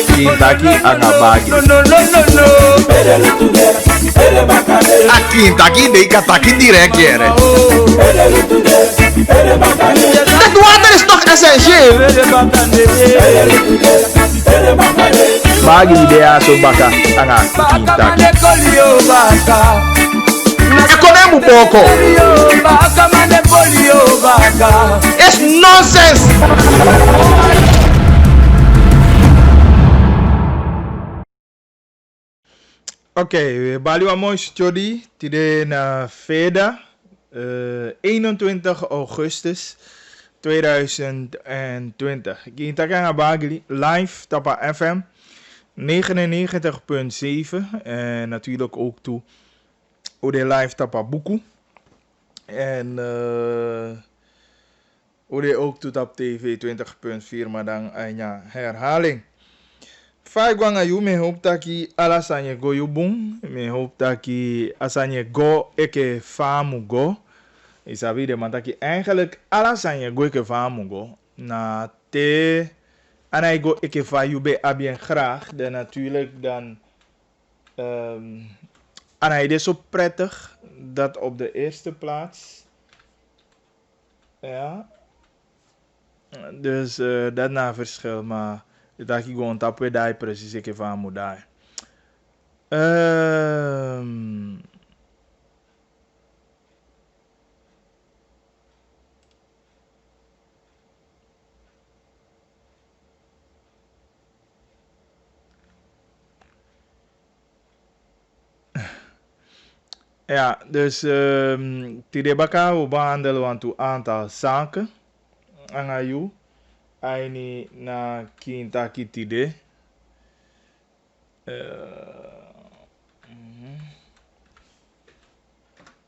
Kintaki angabagi. A Kintaki dei kataki direct here. Dat water is toch essentieel? Bagi idea so baka anga Kintaki. Ekonemu boko. It's nonsense. Oké, bali wa mooi study. Today na Veda. 21 Augustus 2020. Kintaki anga bagi live tapa FM 99.7 en natuurlijk ook toe op de live tapa Buku en op de ook toe op TV 20.4 maar dan een herhaling. Faigwanga yu me hoop taki alasanye go yubung me hoop taki asanye go eke famu go isabi de man taki eigenlijk alasanye go eke famu go na te anai go eke fa yube abien graag dan natuurlijk dan anai de zo prettig dat op de eerste plaats ja dus dat na verschil maar dat ik gewoon tappen daar precies ik even aan moet daar. Ja, dus die baka we behandelen want een aantal zaken aan jou. Aini na Kintaki tide.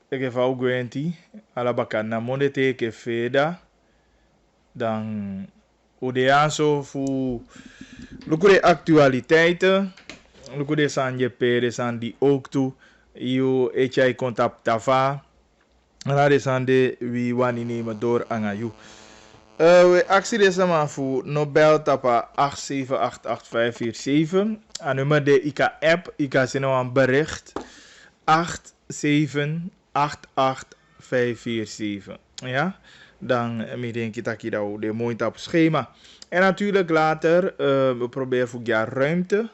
Ik heb ook gwenti. Alabaka na monde teke Veda. Dan Odeaso fu lukure actualiteiten. Lukure sanje pere sandi ook toe. Io echai contact tava. Rade sande wi wani nemen door angayu. We actie deze maar voor Nobel tapa 8788547. En nummer de IKA app, IKA zijn nou een bericht 8788547. Ja, dan denk ik dat je dat de mooi op schema. En natuurlijk later, we proberen voor jaar ruimte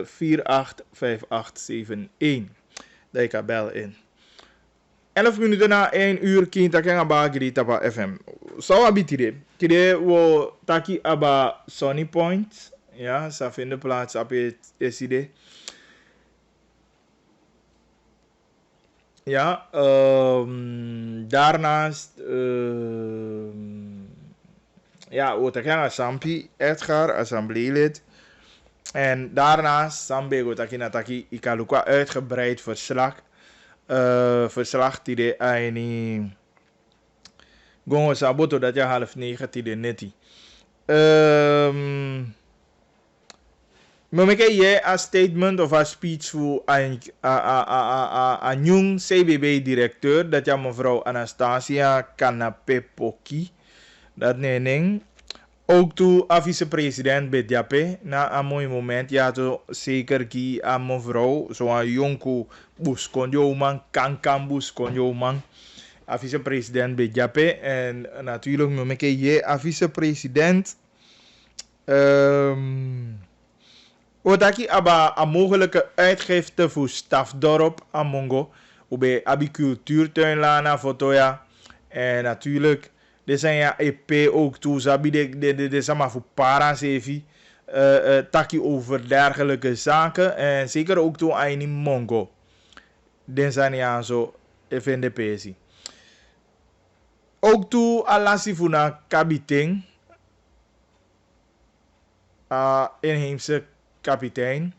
485871. Dat ik bel in. 11 minuten na 1 uur Kintaki anga bagi tapa FM. So abitide. Kide wo taki aba Sunny Point. Ja, sa vinden plaats op het SID. Ja, daarnaast ja, wo taki anga Sampi Edgar, assembleelid. En daarnaast Sambego taki na taki ikaluka uitgebreid verslag die de aini gongo saboto dat je 8:30 die de netti. Maar je een statement of een speech voor een jong CBB-directeur dat je mevrouw Anastasia Kanapepoki dat nening. Ook toe vice-president Bedjape na een mooi moment ja to zeker ki aan mevrouw zo'n jonko buskonjo man kankan buskonjo man vice-president Bedjape en natuurlijk moet ik je vice-president otaki aba een mogelijke uitgifte voor Stafdorp aan Mongo ube abi cultuurtuinlana fotoja en natuurlijk dit zijn ja EP ook toe, sabi de sama voor parasevi, taki over dergelijke zaken en zeker ook toe aan in Mongo. Dit zijn ja zo FNDPC. Ook toe alasi funa kapitein, inheemse kapitein,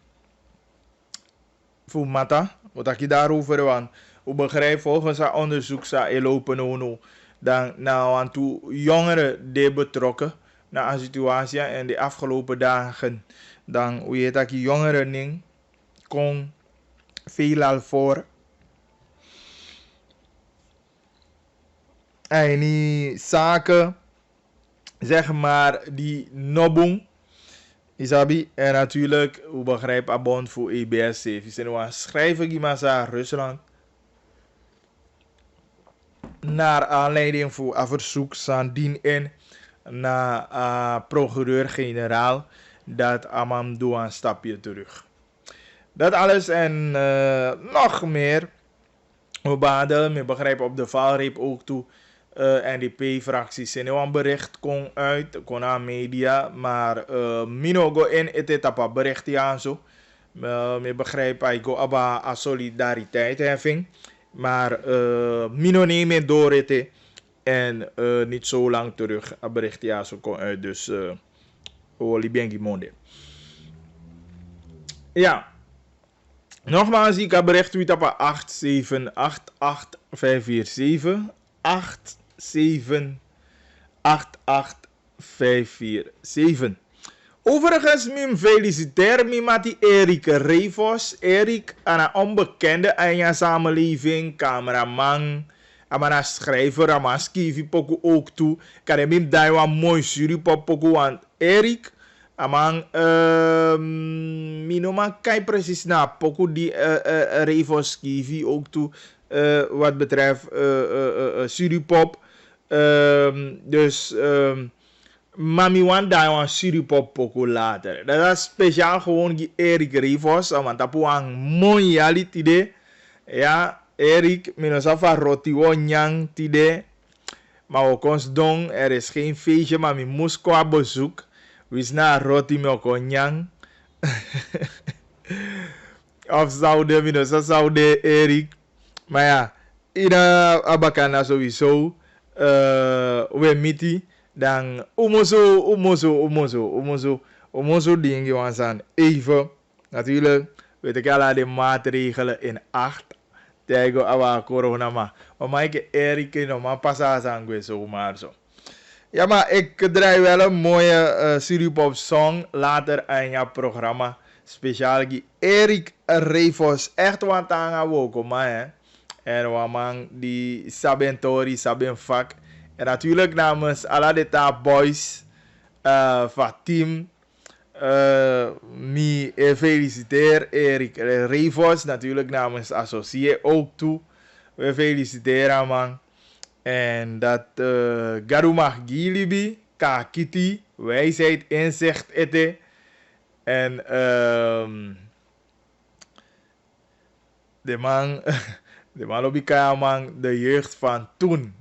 voor Mata, wat ik daarover want, u begrijpt volgens het onderzoek sa lopen ono. Dan nou aan toe jongeren die betrokken naar een situatie en de afgelopen dagen dan hoe je dat die jongeren ning kon veelal voor en die zaken zeg maar die nobung Isabi, en natuurlijk, u begrijpt, abond voor EBS 7. Ze nu schrijven Gimasa Rusland. Naar aanleiding voor een verzoek van dien in naar procureur-generaal dat Amam doet een stapje terug. Dat alles en nog meer. We baden, we begrijpen op de valreep ook toe. NDP-fractie zijn een bericht kon uit, kon aan media, maar minogo in het etapa bericht ja zo. We begrijpen ik go aba a solidariteit heffing, maar mino nemen door het en niet zo lang terug een bericht ja zo kon uit, dus Libiengi monde. Ja. Nogmaals, ik heb bericht tweet op 8788547. 8788547. Overigens, ik feliciteer me met die Erik Revos. Erik, een onbekende in je samenleving, cameraman, een schrijver, een schrijver ook toe. Ik heb hem daar een mooi jury pokoe, want Erik, amang minoma kai precies na poku die Revos Kivi ook toe wat betreft Suripop. Dus mami wan daar wan Suripop poku later. Dat is speciaal gewoon die Erik Revos, want dat een mooi tide. Ja, Erik, minosafa roti wonyang tide. Maar ook ons dong, er is geen feestje, maar mi moest qua bezoek. Wis na roti me okonyang. Of zoude, minus zoude Erik. Maar ja, ina abakana sowieso. We miti. Dan umozo dingen wansan even. Natuurlijk, weet ik al de maatregelen in acht. Tegen awa corona maar. Maar ik Erik nog maar passa sangwe zomaar zo. Ja, maar ik draai wel een mooie Suripop song later in jouw programma. Speciaal die Erik Revos. Echt wat aan gaan woken, maar en wat man die saben tori, saben vak. En natuurlijk namens alle de boys van team. Me feliciteer Erik Revos. Natuurlijk namens associé ook toe. We feliciteren man. En dat Garumag Gilibi, Kakiti, wijsheid, inzicht, ete. En de man op man, de jeugd van toen.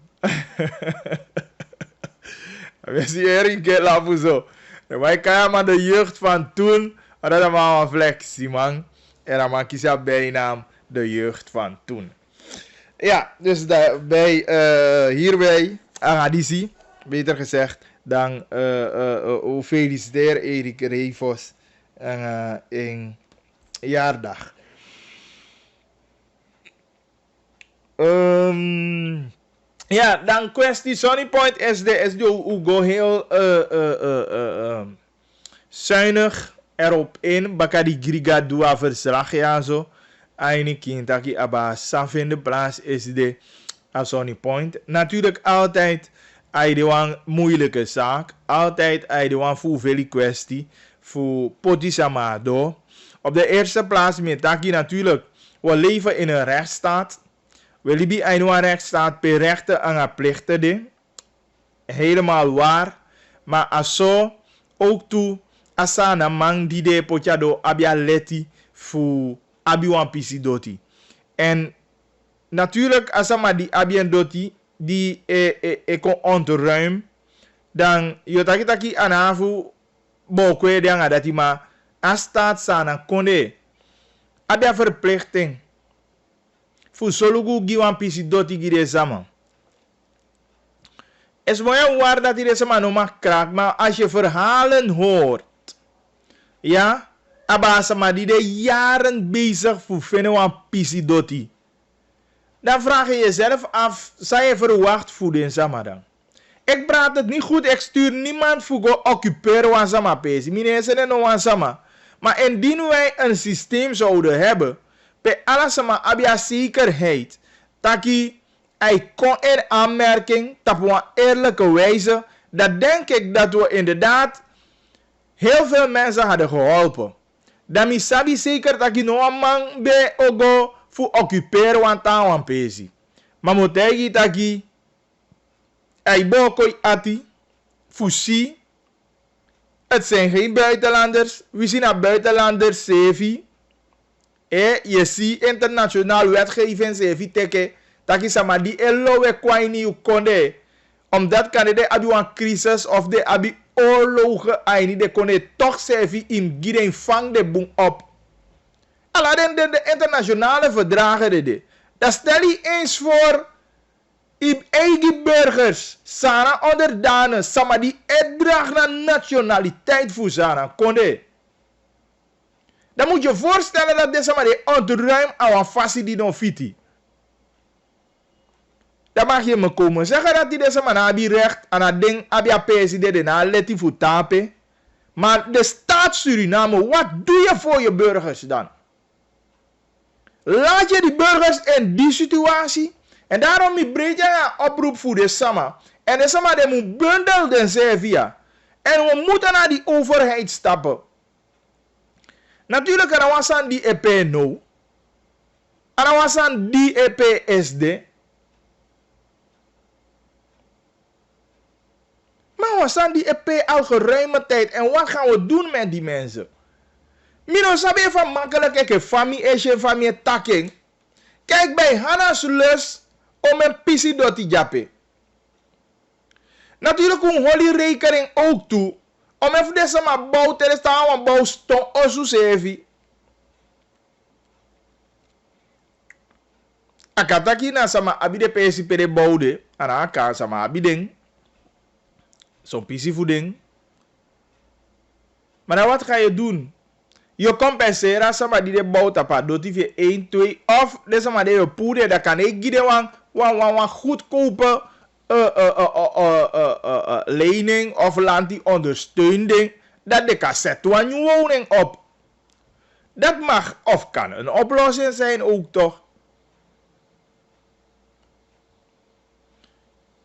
We zien Erik laten zo. De jeugd van toen, dat is maar een flexie man. En dan maak je bijnaam de jeugd van toen. Ja, dus hierbij, Agadisi, beter gezegd, dan feliciteer Erik Revos in jaardag. Ja, dan kwestie Sunny Point is go heel zuinig erop in. Bakadi Griga doa verslag ja zo. Aini Kintaki Aba Saf in de plaats is de Sunny Point. Natuurlijk altijd een moeilijke zaak. Altijd een veel kwestie. Voor Potisamado. Op de eerste plaats met Taki natuurlijk. We leven in een rechtsstaat. We leven in een rechtsstaat per rechten en plichten. Helemaal waar. Maar aso ook toe. Asana mang die de potjado abia leti voor abiwan pisi doti. En natuurlijk asama die abian doti die kon ontruim. Dan yotaki anafu bokwe de anga dati ma astaat sana konde abia verplichting. Voor solugu giwan pisi doti gide sama. Es mooi waar dat die sama no mag kraak, maar als je verhalen hoort. Ja, abasama die de jaren bezig voor vinden een pisidoti. Dan vraag je jezelf af, zou je verwacht voeden sama dan? Ik praat het niet goed, ik stuur niemand voor go occuperen wan sama pesi. Mine zijn no wan sama. Maar indien wij een systeem zouden hebben, bij alles sama abia zekerheid, taki hij kon in aanmerking, op een eerlijke wijze, dan denk ik dat we inderdaad heel veel mensen hadden geholpen. Dan mi sabi zeker dat je no een man be ogo fu occuperen want aan wan pesi. Maar moet hij dat je ai bokoi ati fusi. Het zijn geen buitenlanders. We zien naar buitenlanders sevi. Je ziet internationaal wetgeving sevi teke. Dat is maar die elowe kwaini u konde. Omdat kan de abi een crisis of de abi oorlogen aini de konde toch sevi in giren vang de boom op. Alleen de internationale verdragen de. Dat stel je eens voor. In eigen burgers, Sana onderdanen, Sama die uitdraagt naar nationaliteit voor Sana, konde. Dan moet je voorstellen dat deze man die ontruim aan een fasie die non fiti. Dan mag je me komen zeggen dat die deze man heb recht aan het ding, heb je president en aan let voor tapen. Maar de staat Suriname, wat doe je voor je burgers dan? Laat je die burgers in die situatie? En daarom breed je een oproep voor de Sama. En de Sama die moet bundel den Servia. En we moeten naar die overheid stappen. Natuurlijk er was aan die EP no. Er was aan die EP SD. Maar we was aan die EP al geruime tijd. En wat gaan we doen met die mensen? Mino sabi van makkelijk een familie is je familie taking. Kijk bij Hanna's lus. Om een pissie door te jappen. Natuurlijk een holy rekening ook toe. Om even deze maar bouw te staan, want bouw stond osu sevi. Akataki na sama abide pesi pere bouwde. Anaka sama abiding. Zo'n pissie voeding. Maar nou wat ga je doen? Je compensera sama die de bouw tapa. Dotief 1, 2. Of deze maar de poeder. Dat kan ik gieden wan goedkope lening of land die ondersteuning. Dat de cassette van je woning op. Dat mag of kan een oplossing zijn ook toch.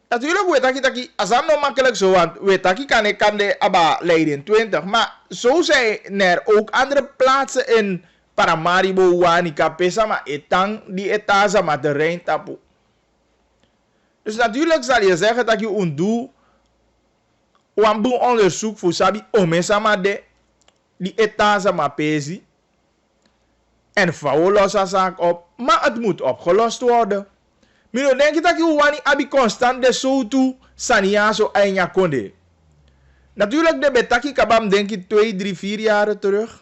Natuurlijk weet ik als dat nou makkelijk zo, want weet ik kan de aba Leiden 20. Maar zo zijn er ook andere plaatsen in Paramaribo, Wanika, Pesa, maar etang die etasa maar de Rijn tapu. Dus natuurlijk zal je zeggen dat je doet een onderzoek voor sabi omesama de die etasa maar pesi. En vouwen losse zaak op, maar het moet opgelost worden. Mino denk je dat je wani abi constant de zo toe sania zo eindja konde. Natuurlijk de betaki kabam denk je 2, 3, 4 jaar terug.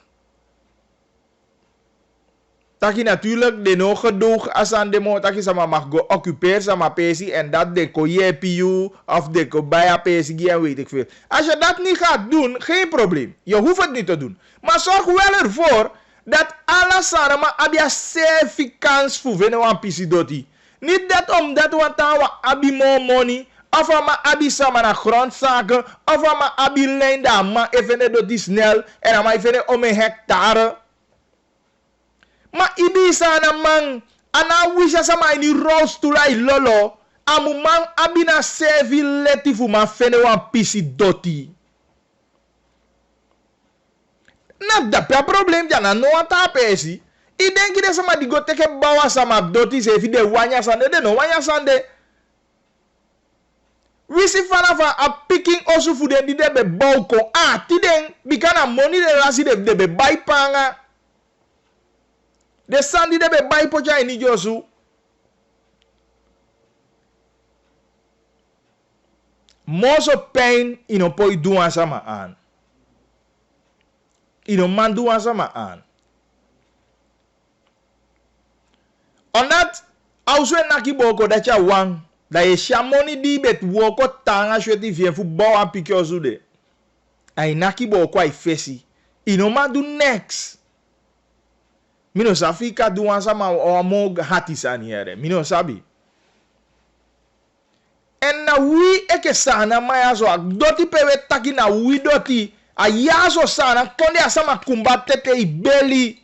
Dat je natuurlijk de nog gedoog als aan de moot dat je sama mag go occupeer sama pesi en dat de ko jepiu of de ko baya pesi en weet ik veel. Als je dat niet gaat doen, geen probleem. Je hoeft het niet te doen. Maar zorg wel ervoor dat alle sanama abia safe kans voor winnen wan pisi doti. Niet dat omdat we tawa abi more money, of ama abi sama na grondzaken, of ama abi lijn da ma even doti snel en ama even om een hectare. Maar ibisa na man, ana wisha sama ini rose tulai lolo, amu man abi na sevi leti fu ma fene wan pisi doti. Na dapia problem jana no anta pesi. I denk dat sama di go teke bawa sama doti se de wanya sande de no wanya sande. Wisi fana fa a picking osu fu de di de be bauko. Ah, ti den bikana money de rasi de be bai panga. De sandi de be bai pocha ini josu. Mozo pain ino poi duan sama an. Ino man duan sama an. Omdat, als we naki boko dat je wang, dat je shamoni di bet woko tanga shweti vien fu bouw aan pikyo zude. Ay naki boko ay fesi. Inoma do next. Mino safi ka duwan sama o mo hati sani here. Mino sabi. En na wi eke sana maya so doti pewe taki na wi doti. Ayaso sana konde asama kumbate te ibeli.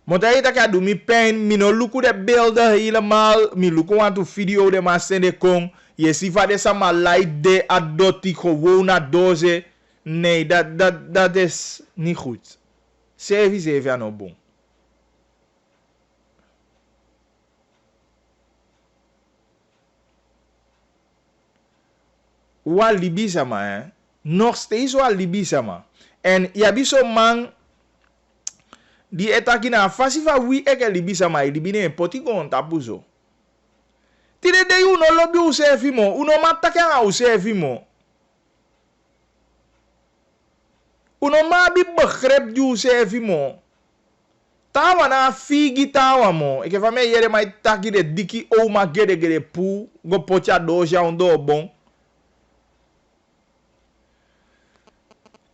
Moet dat ik mi pijn, mi no luku de beelden helemaal, mi luku want to video de maar sende kong. Je ziet van deze maar light de adoti gewoon a doze. Nee, dat is niet goed. 7 jaar nog bon. Wa Libi sama, hè. Nog steeds wa Libi sama. En je hebt zo'n man die etaki na fasi fa wie eke Libi sama. Libi ne poti kon tapu zo. Tide de uno lobby usefi mo. Uno matake nga usefi mo. Uno ma bi begrip ju usefi mo. Tawa na figi tawa mo. Ik heb van mij jere mai taki de diki oma gede pu. Go pocha doja ondo bon.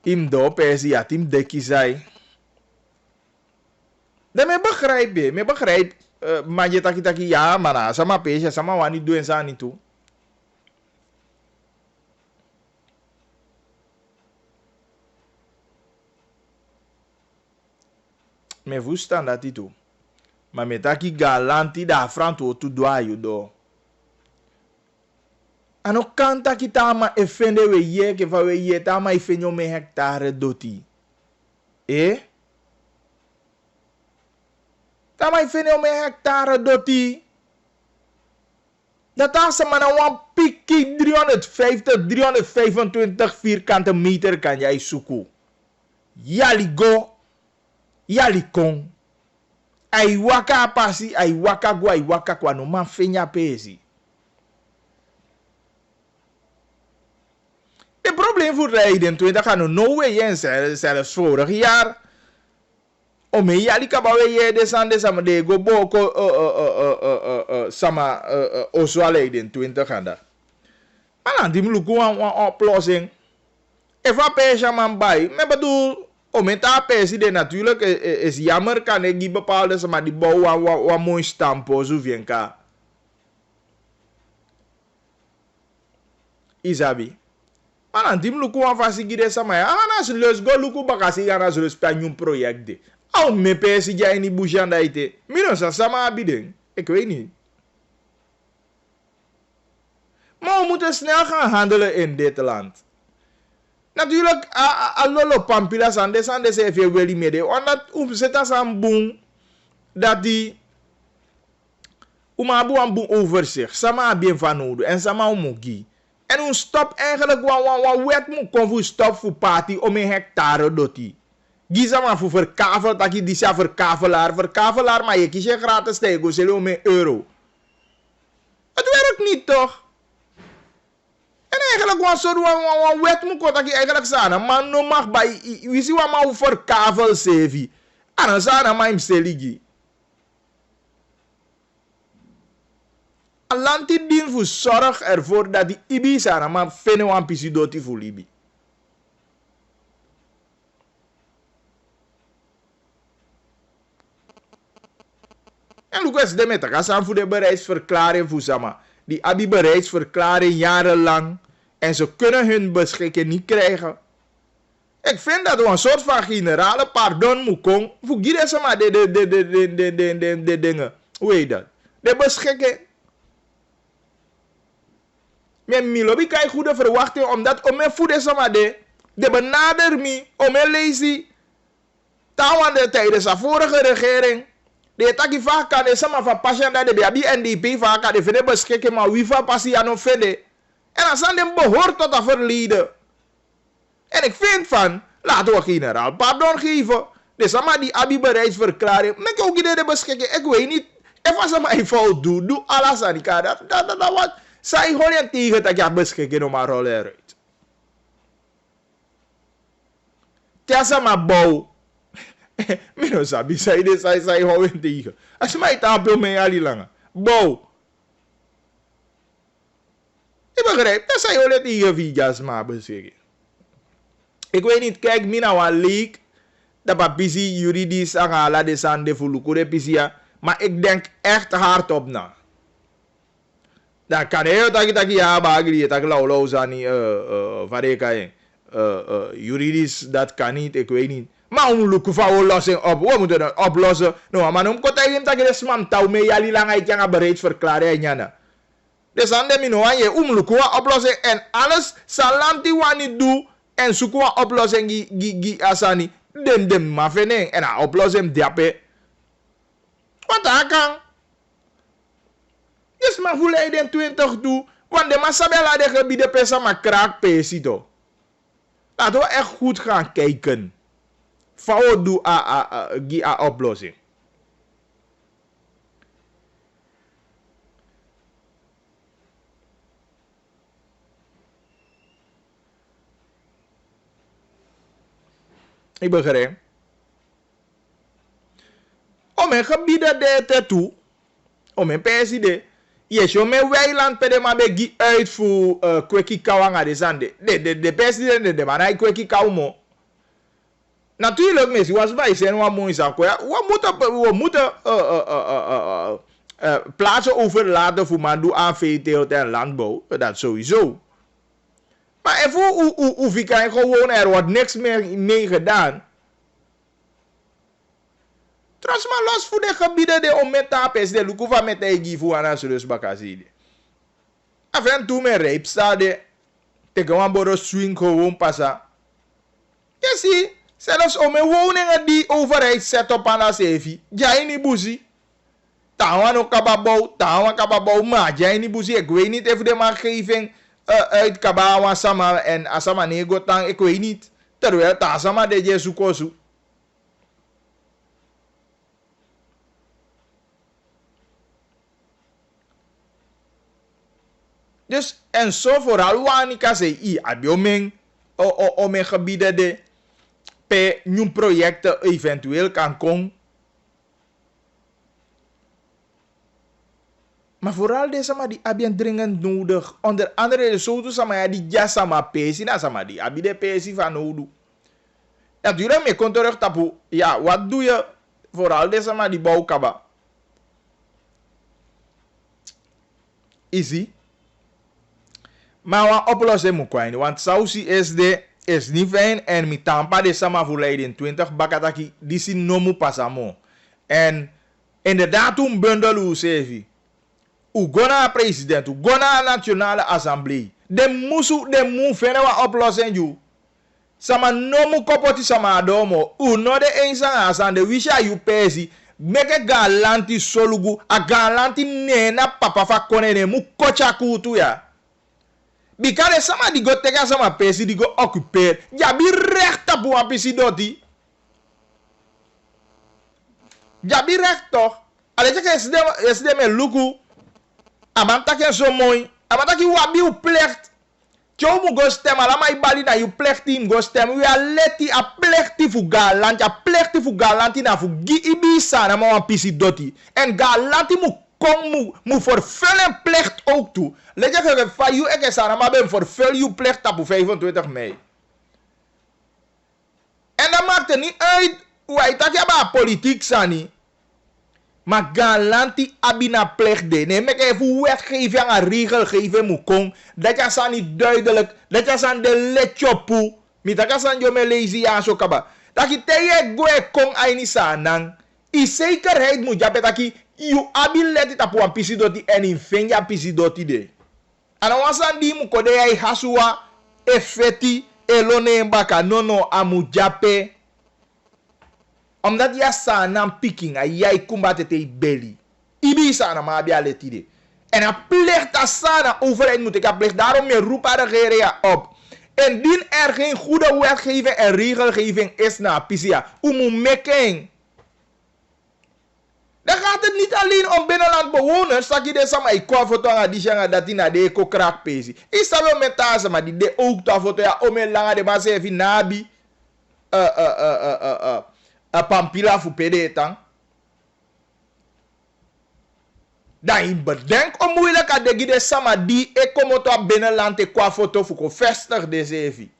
Im do pesi ja tim deki zei. Dan me begrijp je. Me begrijp. Maar je taki ja, mana. Sama pesi, sama wani doen sa niet toe. Me vustan dat itu. Maar me taki galanti da franto tu doayo do. Ano kanta kita ma efende we ye ke fa we ye ta ma ifenyo me hectare doti. Ta ma ifenyo me hectare doti. Dat is maar een pikkie 350, 325 vierkante meter kan jij zoeken. Yali go. Yali kon. Ai waka pasi, ai waka go, ai waka kwa no man fenya pesi. De probleem voor rijden 20 gaan no way en zelfs vorig jaar. Ome yali kabawe ye desande sama de go boko sama oswaleiden 20 gaan daar. Maar dan die luku een oplossing. Eva pesha man bij. Me bedoel, ome ta pesi de natuurlijk is jammer kan ik die bepaalde sama die bouw wa mooi stampo zo vienka. Isabi. Manan tim luku wan fasi gide sama ya. Anas leus go luku bakasi yana zulus panyum project de. Au me pesi ja ini bujanda ite. Mino sa sama abideng. Ik weet niet. Maar we moeten snel gaan handelen in dit land. Natuurlijk, alolo pampila sande se even weli mede. Omdat zeta san boom dat die umabu an boom overzicht. Sama abien van nodig. En sama umugi. En un stop eigenlijk wan wet moet kon voor stop voor party om een hectare doti. Giza maar voor verkavel, dat je die zei verkavelaar, maar je kies je gratis tegen, ze om €1. Het werkt niet toch? En eigenlijk wan soort wan wet moet kon dat je eigenlijk zeggen, maar no mag bij, wie zie wat maar verkavel sevi. En dan zeggen maar hem seligi. Alanti dien voor zorg ervoor dat die ibi sana maar vinden wan pisi doti voor libi. En Lucas de meta kasan voor de bereidsverklaring voor sama. Die abi bereidsverklaring jarenlang en ze kunnen hun beschikking niet krijgen. Ik vind dat we een soort van generale pardon moet komen voor gide sama de dingen. Hoe heet dat? De beschikking. Mijn milobi kan je goede verwachting omdat om mijn voeden sama de benader me om mijn lazy. Tawan de tijdens de vorige regering. De taki vaak kan de sama van passion dat de bij NDP vaak kan de vede beschikken maar wie van passie aan vede. En als aan dem behoort tot dat verleden. En ik vind van laten we generaal pardon geven. De sama die abi bereidsverklaring. Maar ik ook de beschikken. Ik weet niet. Even sama even doe alles aan die dat wat. Zij gewoon tegen dat je beschikken om haar rol eruit. Tessa maar bouw. Mino sabi, zij gewoon tegen. Als je mij tapel mee ali lange. Bouw. Ik begrijp, dat zij gewoon tegen video's maar beschikken. Ik weet niet, kijk, mina wa leak. Dat papisi juridisch aan ala de sande voor lukure pisia. Maar ik denk echt hardop na. Dan kan je dat ja bagri dat lauw zani vareka juridisch dat kan niet, ik weet niet. Maar we moeten van oplossing op. We moeten dat oplossen. No, maar om kort even dat je de smam touw mee jali lang uit je bereidsverklaring jana. Dus aan de mino je umlukua oplossing en alles salanti wani do en sukua oplossing gi asani dem mafeneng en a oplossing diape. Wat daar kan? Is maar voelen in 20 toe, want de masabella de gebieden pesa maar kraak pesito. Laten we echt goed gaan kijken. Vouw doe a oplossing. Ik begrijp. Om een gebieden de toe, om een PSD, je show me weiland pede maar begi uit voor kweki kawanga de zande. De PSD de manai kweki kawmo. Natuurlijk mensen, was bij zijn wat mooi zijn. We moeten plaatsen overlaten voor man doen aan veeteelt en landbouw. Dat sowieso. Maar even hoe kan gewoon er wordt niks meer mee gedaan. Trouwens maar los voor de gebieden die om met tapes de lukuva met de gifu aan serieus bakazide. Af en toe met reepstade. Tegen een boro swing gewoon passa. Je ziet. Zelfs om een woningen die overheid zet op aan de sevi. Jij niet boezie. Tawan ook kababouw, maar jij niet boezie. Ik weet niet of de maatgeving uit kabawa sama en asama negotang. Ik weet niet. Terwijl tasama de je sukosu. Dus en zo vooral wanika zei abiomeng om een gebieden de pe nieuw projecten eventueel kan komen. Maar vooral deze maar die hebben dringend nodig. Onder andere de soorten sama die jasa maar pesi na sama die abi de pesi van nodig. Natuurlijk me kon terug tapu. Ja, wat doe je vooral deze maar die bouwkaba? Easy. Maar wat oplossen moet kwijt, want sausie is niet fijn en mi tampa de sama verleiden 20 bakataki die sin nomu pasamo. En inderdaad toen bundel u sevi. U gona president, u gona nationale assemblee. De mu fene wa oplossen ju. Sama nomu kopoti sama adomo. U no de eensa asan de wisha yu pesi. Meke galanti solugu a galanti nena papa fa konene mu kocha kutu ya. Bikare sama di go tega sama pesi di go occupeer. Ja bi recht op een pisi doti. Ja bi recht toch. Aletje ke esde me luku. Amantake so mooi. Amantake wabi u plecht. Tjo mu go stem alama ibali na you plechti im go stem. We are leti a plechti fu galanti. A plechti fu galanti na fu gi ibisa na ma wan pisi doti. En galanti mu vervullen plecht ook toe. Let je que van you eke sarama ben vervul you plecht op 25 mei. En dat maakt het niet uit hoe hij dat ja politiek sani. Maar galanti abina plecht de. Nee, mek even wetgeving en regelgeving moet komen. Dat je san niet duidelijk. Dat je san de letjopu. Met dat je san jo me lazy ja zo kaba. Dat je tegen goe kong ay ni sanang. I zekerheid moet je betaki. You abi let it op een pisidoti en in venja pisidoti de. En dan was aan die mu kode ya hasua efeti elone mbaka nono amu jape. Omdat ya sanam picking a jij kumbate te belly. Ibi sana ma abi aletide. En a pleegt a sana overheid moet ik a pleegt. Daarom meer roepa de regering op. Indien er geen goede wetgeving en regelgeving is na pisia. Umu mekeng. Dan gaat het niet alleen om binnenlandbewoners. Sak je de sama ikwa foto aan die shanga dat die na de eko krak pesi. Is dat wel met tasa maar die de ook ta foto ya ome langa de base evi nabi. Pampila fu pede tang. Dan je bedenk om moeilijk aan de gide sama die eko moto a binnenland te kwa foto fu ko vestig de zevi.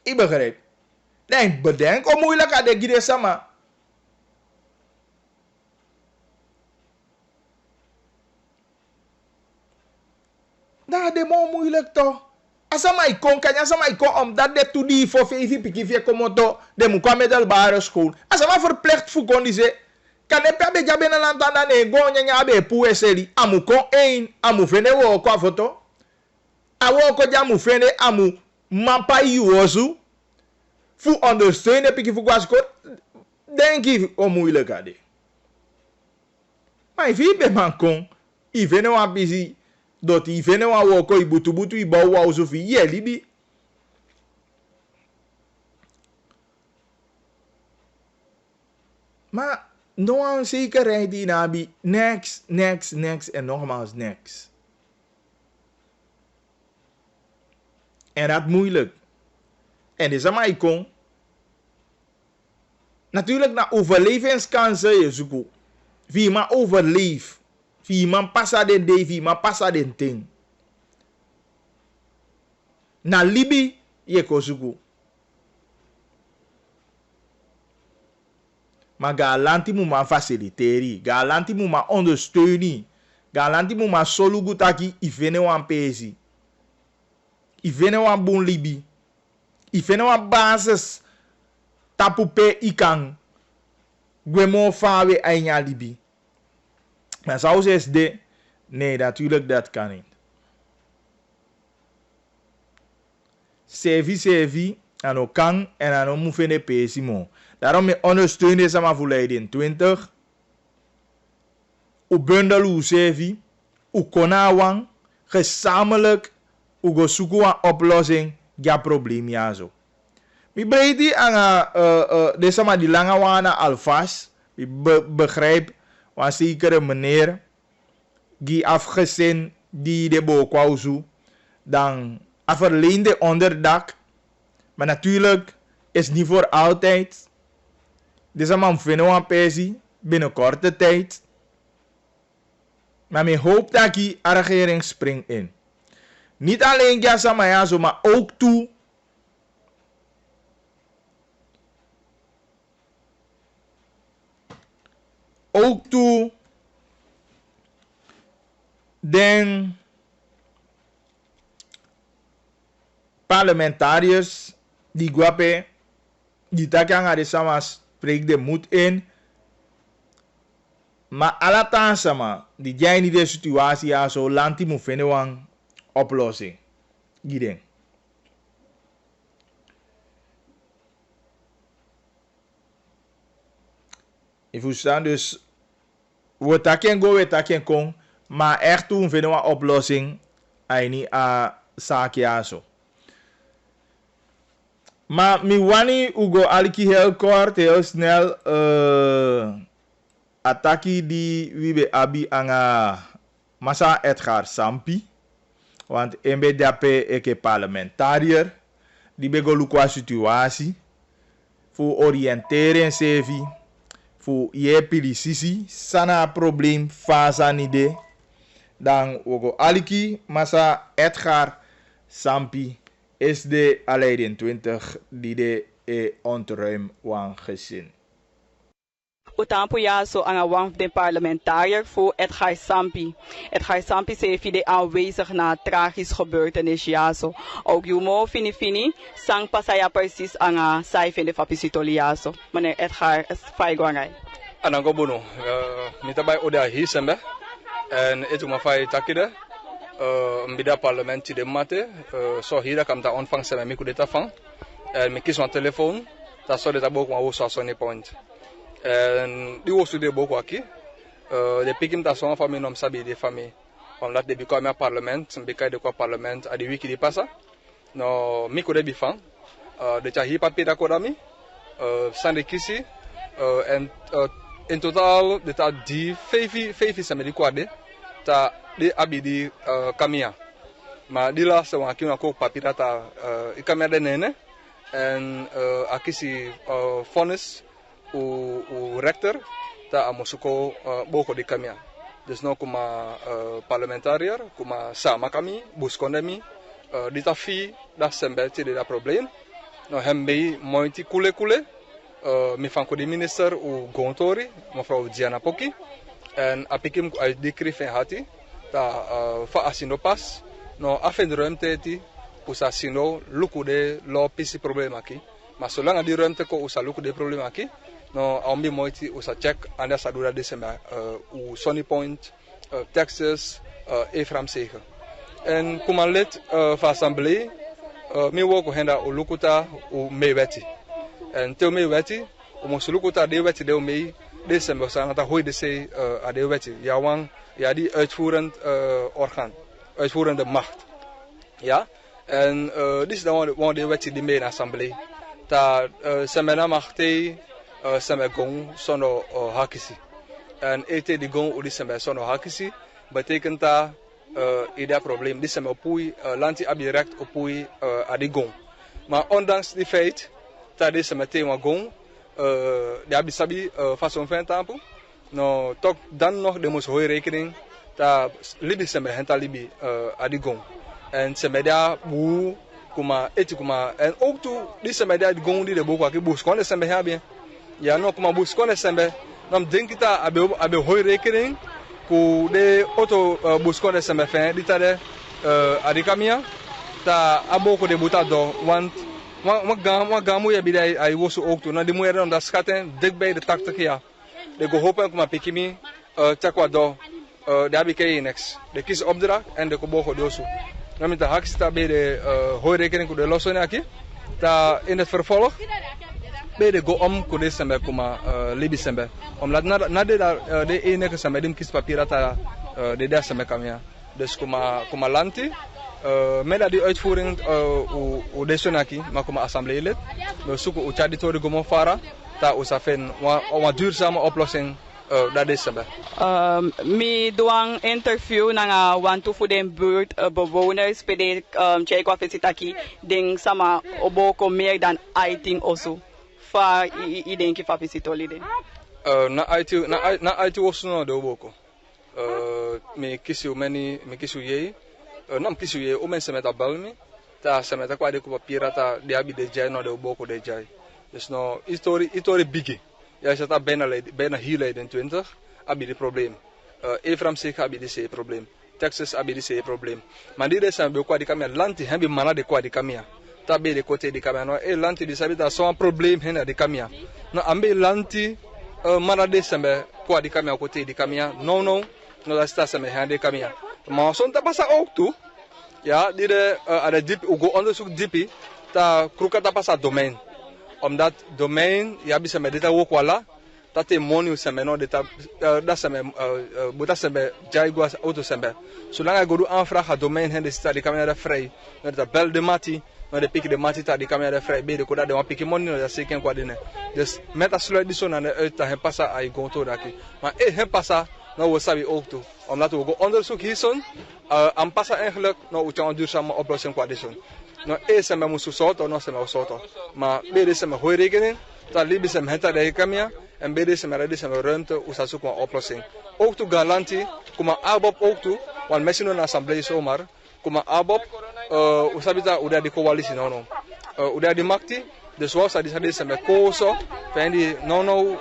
Ik begrijp. Nee, bedenk hoe moeilijk aan de gide sama. Nou, de mo moeilijk toch. Asama ikon, kanya sama ikon, omdat de to die voor vijf pikifje komoto, de moet kwam middelbare school. Asama verplicht voor kon die ze, kan de pebe jabe na lantanda ne, go nyanya abe pu eseri, amu kon een, amu vene wo kwa foto. Awo ko jamu vene, amu mapa iwozu, voor ondersteunen pikifje kwa school, denk ik onmoeilijkheid. Maar if je man kon, if je nou busy, dat if je nou woko ibutu ibau wa usufi, ye libi. Maar no aan zekerheid die nabi, next en nogmaals next. En dat moeilijk. En is maar ik kon. Natuurlijk na overlevingskansen je zoeken. Wie man overleef. Wie man passa den day, wie man passa den ting. Na libi, je kozugu. Maar galanti moet man faciliteren. Galanti moet man ondersteunen. Galanti moet man solugu taki ifene wan pezi. Ifene wan bon libi. Ifene wan basis. Tapupe ikan. Gwemo fawe ainya libi. Maar zou ze eens de... Nee, natuurlijk dat kan niet. Sevi. Ano kan en ano mufene pesimo. Daarom me ondersteunen sama volledig 20. U bundel u sevi. U konawang. Gezamenlijk. U go zoeken een oplossing. Ja probleem ja zo. Mi breedi aan de sama die lange wana alvast. Mi begrijp. Een zekere meneer die afgezien die de bokwauzu dan verleende onderdak. Maar natuurlijk is niet voor altijd. Deze man vindt een pensie binnen korte tijd. Maar men hoopt dat die regering springt in. Niet alleen Jasamayazo, maar ook toe. Ook toe den parlementariërs die guape die takang ade sama spreek de moed in. Maar alatan sama die jij niet de situatie ja zo lanti moet vinden een oplossing. Giden. Ik verstaan dus we taken go, we taken kon, maar echt toen vinden we een oplossing. Hij niet a zaakje zo. Maar mi wani ugo aliki heel kort, heel snel ataki die wiebe abi anga masa Edgar Sampi. Want embe dape eke parlementariër. Die bego lukwa situatie. Voor oriënteren sevi. Voor je pilisisi sana probleem fasa nide. Dan wogo aliki masa Edgar Sampi is de aleiden 20 die de ontruim wan gezin. Utampo ya so ang wang de parlementariër voor Edgar Sampi. Edgar Sampi zei de aanwezig na tragisch gebeurtenis ja zo. Ook jumo fini sang pasaya precies ang sai de fapisitoliaso. Meneer Edgar is faigwangai. Anango bono, mita bay oda hisembe en itu mafai takide mbida parlement de mate so hira kam ta ontvang seme mi kudeta fang en mi kis van telefoon ta so de ta bok wa so sonne point en di wo su de bok aki de pikim ta so famille nom sabi de famille on lat de bi ko parlement mbika de ko parlement adi wiki di pasa no mi kude bi fang de cha hi papi da ko dami sande kisi en in totaal dit had die 5 semme die kwade ta di abidi kamia maar die laatste wan akina ko papira ta ikamia de nene en akisi vonnis u rector ta amosuko boko di kamia dus no kuma parlementariër kuma sama kami buskondemi di ta fi da sembe ti da probleem no hembe moiti kule mi van de minister u Gontori, mevrouw Diana Poki. En apikim uit die krief en hati, ta fa asino pas, no afen ruimte ti, usa sino luku de lo pisi probleem aqui. Maar zolang die ruimte ko usa luku de probleem aqui, no ambi moiti usa check anda sadura de sema u Sunny Point, Texas, Efram Zegen. En kuma lid van assemblee, mi woko henda u lukuta u meweti. En tel meweti, u mosu lukuta de weti de mee, de sema sana ta hoi de se a de weti. Ja wang, ja die uitvoerend orgaan, uitvoerende macht. Ja, en dit is dan wat de wet die mee in de assemblee. Dat semena machte seme gong zonder hakisi. En ete die gong udi seme zonder hakisi betekent dat ieder probleem. Die seme opui lanti abi recht opui adi gong. Maar ondanks die feit dat deze meteen gong, die abi sabi façon van tampo. No toch dan nog de moest hooi rekening dat libi seme henta libi adi gong. En ze media boe, kuma eti kuma en ook toe die ze media die gong die de boek wakker boes kon zijn hebben. Ja, no kuma boes kon zijn. Dan denk ik dat abe hoi rekening, ku de auto boes kon zijn hebben. Dit ade adikamia, ta aboko de buta do, want wat gamu je bij ai wosu ook toe. Nou die moet je dan dat schatten dik bij de 80 jaar. De go hopen kuma pikimi, takwa do, de heb ik niks. De kies opdracht en de kobo dosu. Dan met de haksta bij de hooirekening de lossen aquí. Ta in het vervolg bij de go om kude sembe kuma libi sembe. Omdat na de enige sembe dim kies papier ta de daar sembe kamia. Dus kuma lanti met die uitvoering u desonaki maar kuma assemblee lid. We zoeken u chadi tori gomo fara ta usafen een duurzame oplossing. Dat is het. Mi doang interview na wantu voor de buurtbewoners bij de Tjekwa Visitaki ding sama oboko meer dan 18 osu. Fa I denk fa visitolide. Na IT osu no de oboko. Me kisu ye. Nam kisu ye o mensen met abelmi. Ta se met akwa de ko pirata de abi de jai no de oboko de jai. Dus no history bigi. Ja, je zat bijna hier in 20, heb je het probleem. Efram Zegen heb je dit probleem. Texas heb je dit probleem. Maar die zijn bij kwa di kamia, lanti hebben mana de kwa di kamia. Tabe de kote di kamia. No, lanti die sabi dat zo'n probleem hen di kamia. No, ambe lanti mana de zijn bij kwa di kamia kote di kamia. No, dat staat zijn bij hen di kamia. Maar zo'n tapasa ook toe. Ja, die de diep, ugo onderzoek diepi, ta kruka tapasa domein. Omdat domein ya bisa medita wo kwala tate moni sembe no data da sembe buta sembe jaigwa auto sembe zolang ik godu aanvraag het domein hen de sta die camera vrij met de bel de mati met de pik de mati ta die camera vrij bij de koda de wan piki moni no da seken kwa dine dus met as sluit die zo na de uit ta hen passa ai gonto daki maar hen passa nou we sabi ook toe omdat we go onderzoek hierson aan passa eigenlijk nou we een duurzame oplossing kwa dison. No sembe musu soto no sembe soto maar bede sembe hoi rekening dat libi sembe henta de kamia en bede sembe redi sembe ruimte usa zoeken een oplossing ook toe galanti kuma abob ook toe want mensen in assemblee zomaar kuma abob usabita uda di coalitie no uda di makti dus was dat die sembe koso fendi no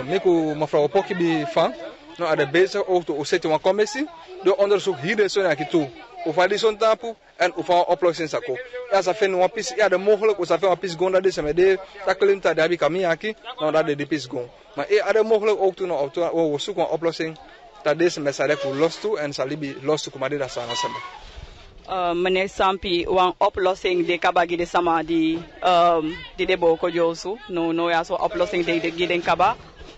miku mevrouw Pokkie bi van no ade bezig ook toe useti een commissie de onderzoek hier de zo toe of die zo'n tapu en of een oplossing sako. Ja, ze vinden een pis, ja, de mogelijk, of ze vinden een pis gonda deze met de takelim ta dabi kamiaki, nou dat de pis gong. Maar de mogelijk ook toen we zoeken een oplossing dat deze met z'n recht los toe en salibi los toe komen dat sana samen. Meneer Sampi, een oplossing de kabagi de sama die de boko josu, no ja zo oplossing de giden kaba,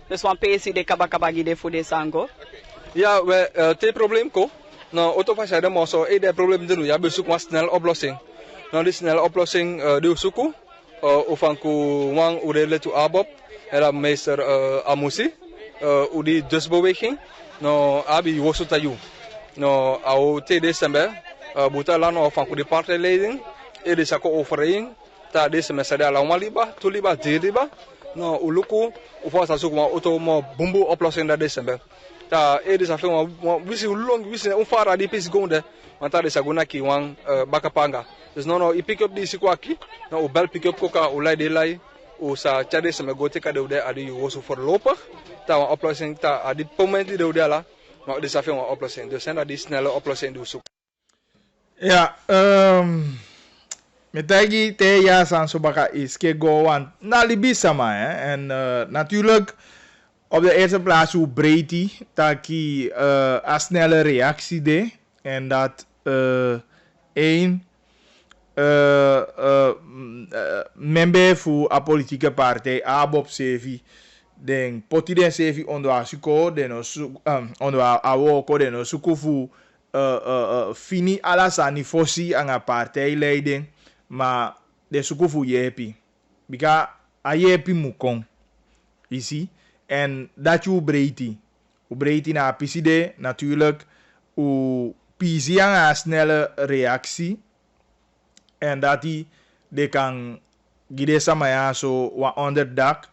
dus een pesi de kabagi de voor de sango. Ja, we te probleem ko. Nou, autofas ada mau so de probleem dulu ya besuk mas snel oplossing. Nou, die snelle oplossing di usuku ufanku wang udele tu abob era meester amusi udi dusbeweging. Nou, abi wosu tayu. Nou, au te December buta lano ufanku di partijleiding de sako overeen ta December sada la maliba tuliba diriba. Nou, uluku ufas asuk ma auto mo bumbu oplossing da December. Ta is afin wa wisi long wisi fara di pis gonde want ta de saguna ki wan bakapanga dus no I pick up di sikwaki no u bel pick up koka u lay de lay u sa chade se me gote ka de ude adi wosu voorlopig ta wan oplossing ta adi moment di de ude la maar dis afin wan oplossing dus en dat die snelle oplossing do zoek. Ja, Metagi te ja san sobaka is ke go want na libisa ma en natuurlijk op de eerste plaats hoe breed die taki een snelle reactie de en dat één member voor een politieke partij abob sevi den potiden sevi ondo asuko den ondo awoko den osuko fu fini alasani fosi anga partijleiding maar de suko fu yepi bika a yepi mukong isi en dat je breedti na piside natuurlijk u pisi anga snelle reactie en dat die de kan gide samaya so wa onderdak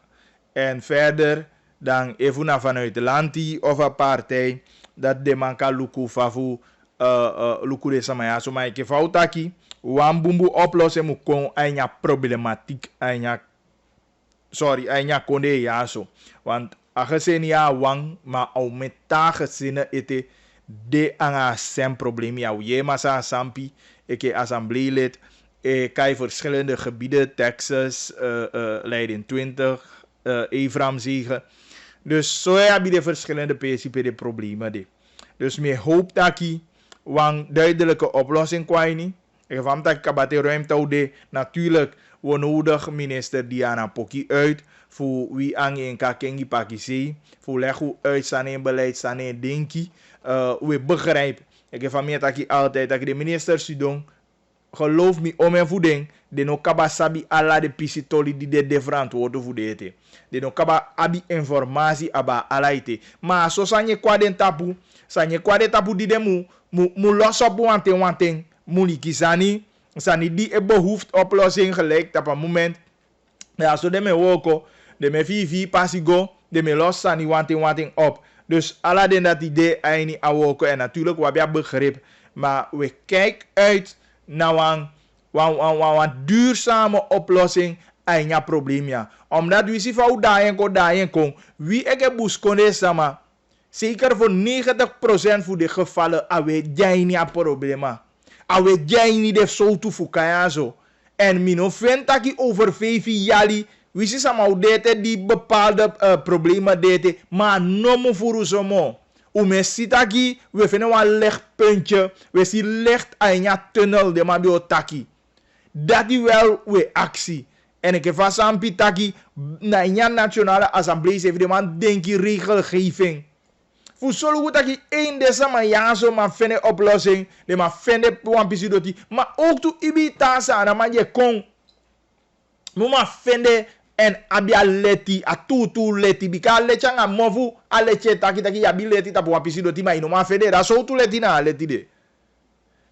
en verder dan even vanuit lanti of een partij dat de man kan luku fafu luku de samaya so maar ik foutaki wan bumbu oplossen mu kon anya problematiek anya konde ya so want aangezien ja wang maar au meta gezien ete de anga sem probleem ja je masa sampi eke assembleelid kai verschillende gebieden Texas Leiden 20 Evram zeggen dus zo heb je de verschillende PCP problemen de dus me hoop dat ik wang duidelijke oplossing kwijt ik van dat kabate ruimte de natuurlijk we nodig minister Diana Poki uit voor wie aan in kakengi pakisi voor leggen uit zijn beleid zijn denki we begrijpen ik van mij dat ik altijd dat de minister Sudong geloof me om en voeding de no kaba sabi ala de pisitoli die de verantwoorden voor de de no kaba abi informatie aba ala ite maar so sanye kwaden tapu die de mu los op wanting mulikisani sani die e behoeft oplossing gelijk op een moment ja so de me woko de me vivi pasigo de me los sani wanting op dus ala den dat idee aini awoko en natuurlijk we hebben begrip maar we kijken uit naar een duurzame oplossing aan je probleem ja omdat we zien van daarin kon wie ik heb buskonde sama zeker voor 90% voor de gevallen awe jij niet problema awe jij niet de zo te fukaya zo en mino ventaki over 5 jali we zien sama dete die bepaalde problemen dete maar no mo furu somo we sitaki we vinden een lichtpuntje we zien licht aan je tunnel de ma bio taki dat die wel we actie en ik heb van pitaki na je nationale assemblee heeft de man denki regelgeving voor zo goed dat je 1 december jaar zo maar vinden oplossing de maar vinden one piece doti maar ook to ibita sana maar je kon maar vinden en abia leti a tutu leti bika lecha nga movu a leche taki ya bi leti tapu wapisi do tima ino ma fede da so tu leti na leti de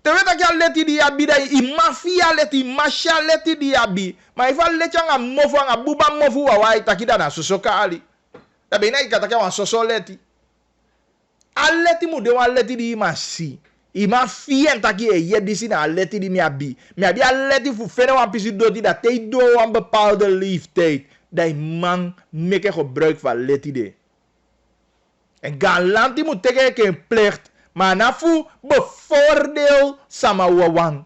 te weta ki a leti di abi da i mafia leti masha leti di abi ma ifa lecha nga movu nga buba movu wa wai taki da na sosoka ali da be na ikataka wa soso leti a leti mu de wa leti di masi ima fien taki e ye disi na leti di mi abi a leti fu fene wan pisi doti dat te do wan bepaalde leeftijd dat man meke gebruik van leti de en galanti moet teke geen plicht maar na fu bevoordeel sama wawan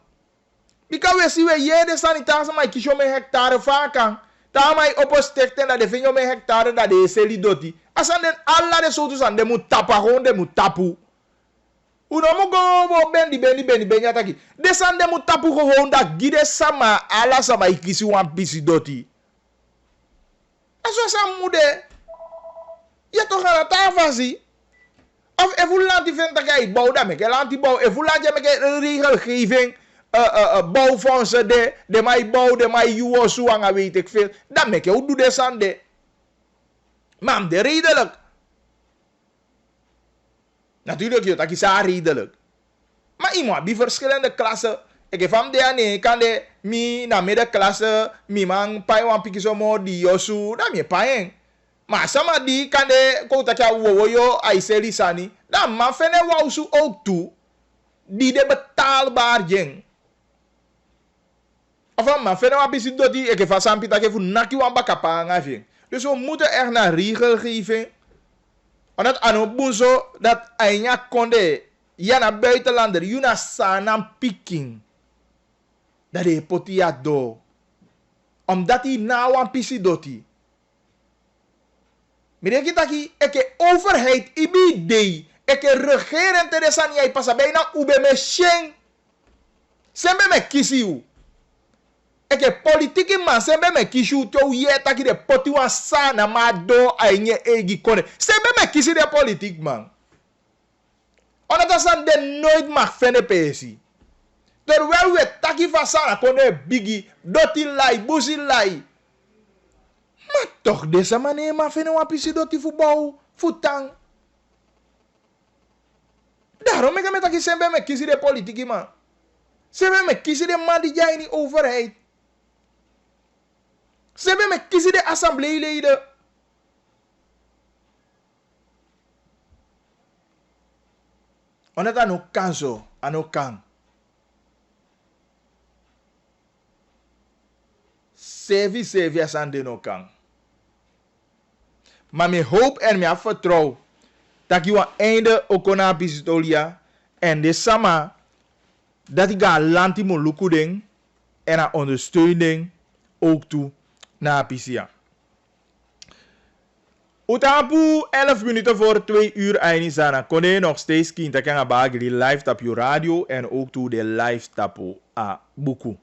bika we si we ye de sanitaire ma kisho me hectare vakan ta mai opostekte na de finyo me hectare da de seli doti asan den alla de sotu san de mu tapa honde mu tapu uno mo go bendi ataki desande mu tapu ko honda gide sama ala sama ikisi wan pisi doti aso sa mude ya to gara ta fasi of evulanti venta kai bouw da me ke lanti bouw evulanti me ke regelgeving bouwfondsen de mai bouw de mai uosu anga weet ik veel da me ke hoe doe desande mam de redelijk natuurlijk, je dat is redelijk. Maar iemand die verschillende klassen. Ik heb van de ane kan de mi na middenklasse mi man pai wan piki somo di yosu da mi pai. Maar sama die kan de kota kya wo yo aiseli sani. Da man fene wausu ook toe die de betaalbaar jeng. Of man fene wan pisi doti ik heb van sampita ke fu naki wan bakapa ngaving. Dus we moeten echt naar regelgeving. Omdat ano bunso dat anya konde yana buitenlander yuna sanam picking. Dat de potia do. Omdat hij na wan pisi doti. Mire kitaki eke overheid ibi dei. Eke regering te desan jij pasa bijna ube me sheng. Sembe me kisi u. Eke politiki man sembe me kisi u to ye taki de poti wan sana ma do ainye egi kone. Sembe me kisi de politik man. Onata san de nooit mag fene pesi. Terwijl we taki van sana kone bigi, doti lai, busi lai. Maar toch deze manier maar vinden we pisi doti voetbal, voetang. Daarom ik met taki sembe me kisi de politiek man. Sembe me kisi de man die jij in die overheid. Sembe me kisi de assembleeleden. Onata no kanso, ano kan. Sevi asande no kan. Maar me hoop en me vertrouw dat je een einde ook na pisitolia en de sama dat ik ga lanti mo lukuding en een ondersteuning ook toe na pisia. Utapu 11 minuten voor 2 uur ainisana. Kone nog steeds kind dat kan bagri live tap je radio en ook toe de live tapu a buku.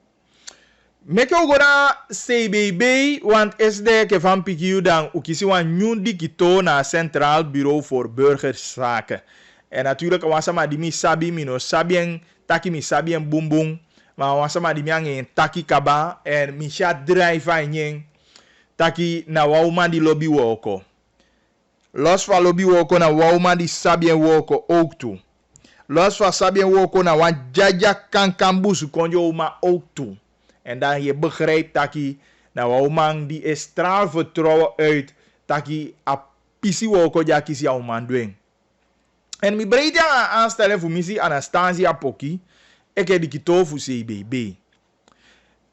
Meke ogora CBB, want SD ke van pikiu dan ukisi wan nyundi kito na Centraal Bureau voor Burgerzaken. En natuurlijk wasama di mi sabi mino sabien taki mi sabien bumbung, maar wasama di mi angen taki kaba en mi sha drive nyeng taki na wauma di lobby woko. Los van lobby woko na wauma di sabien woko ook toe. Los van sabien woko na wan jaja kankambusu konjo uma ook toe. En dan je begrijpt dat je, nou, man die is straal vertrouwen uit, dat je a pisi woko ja kisi a man doen. En mi breed ja aanstellen voor missie Anastasia Poki, ik heb die kito voor CBB.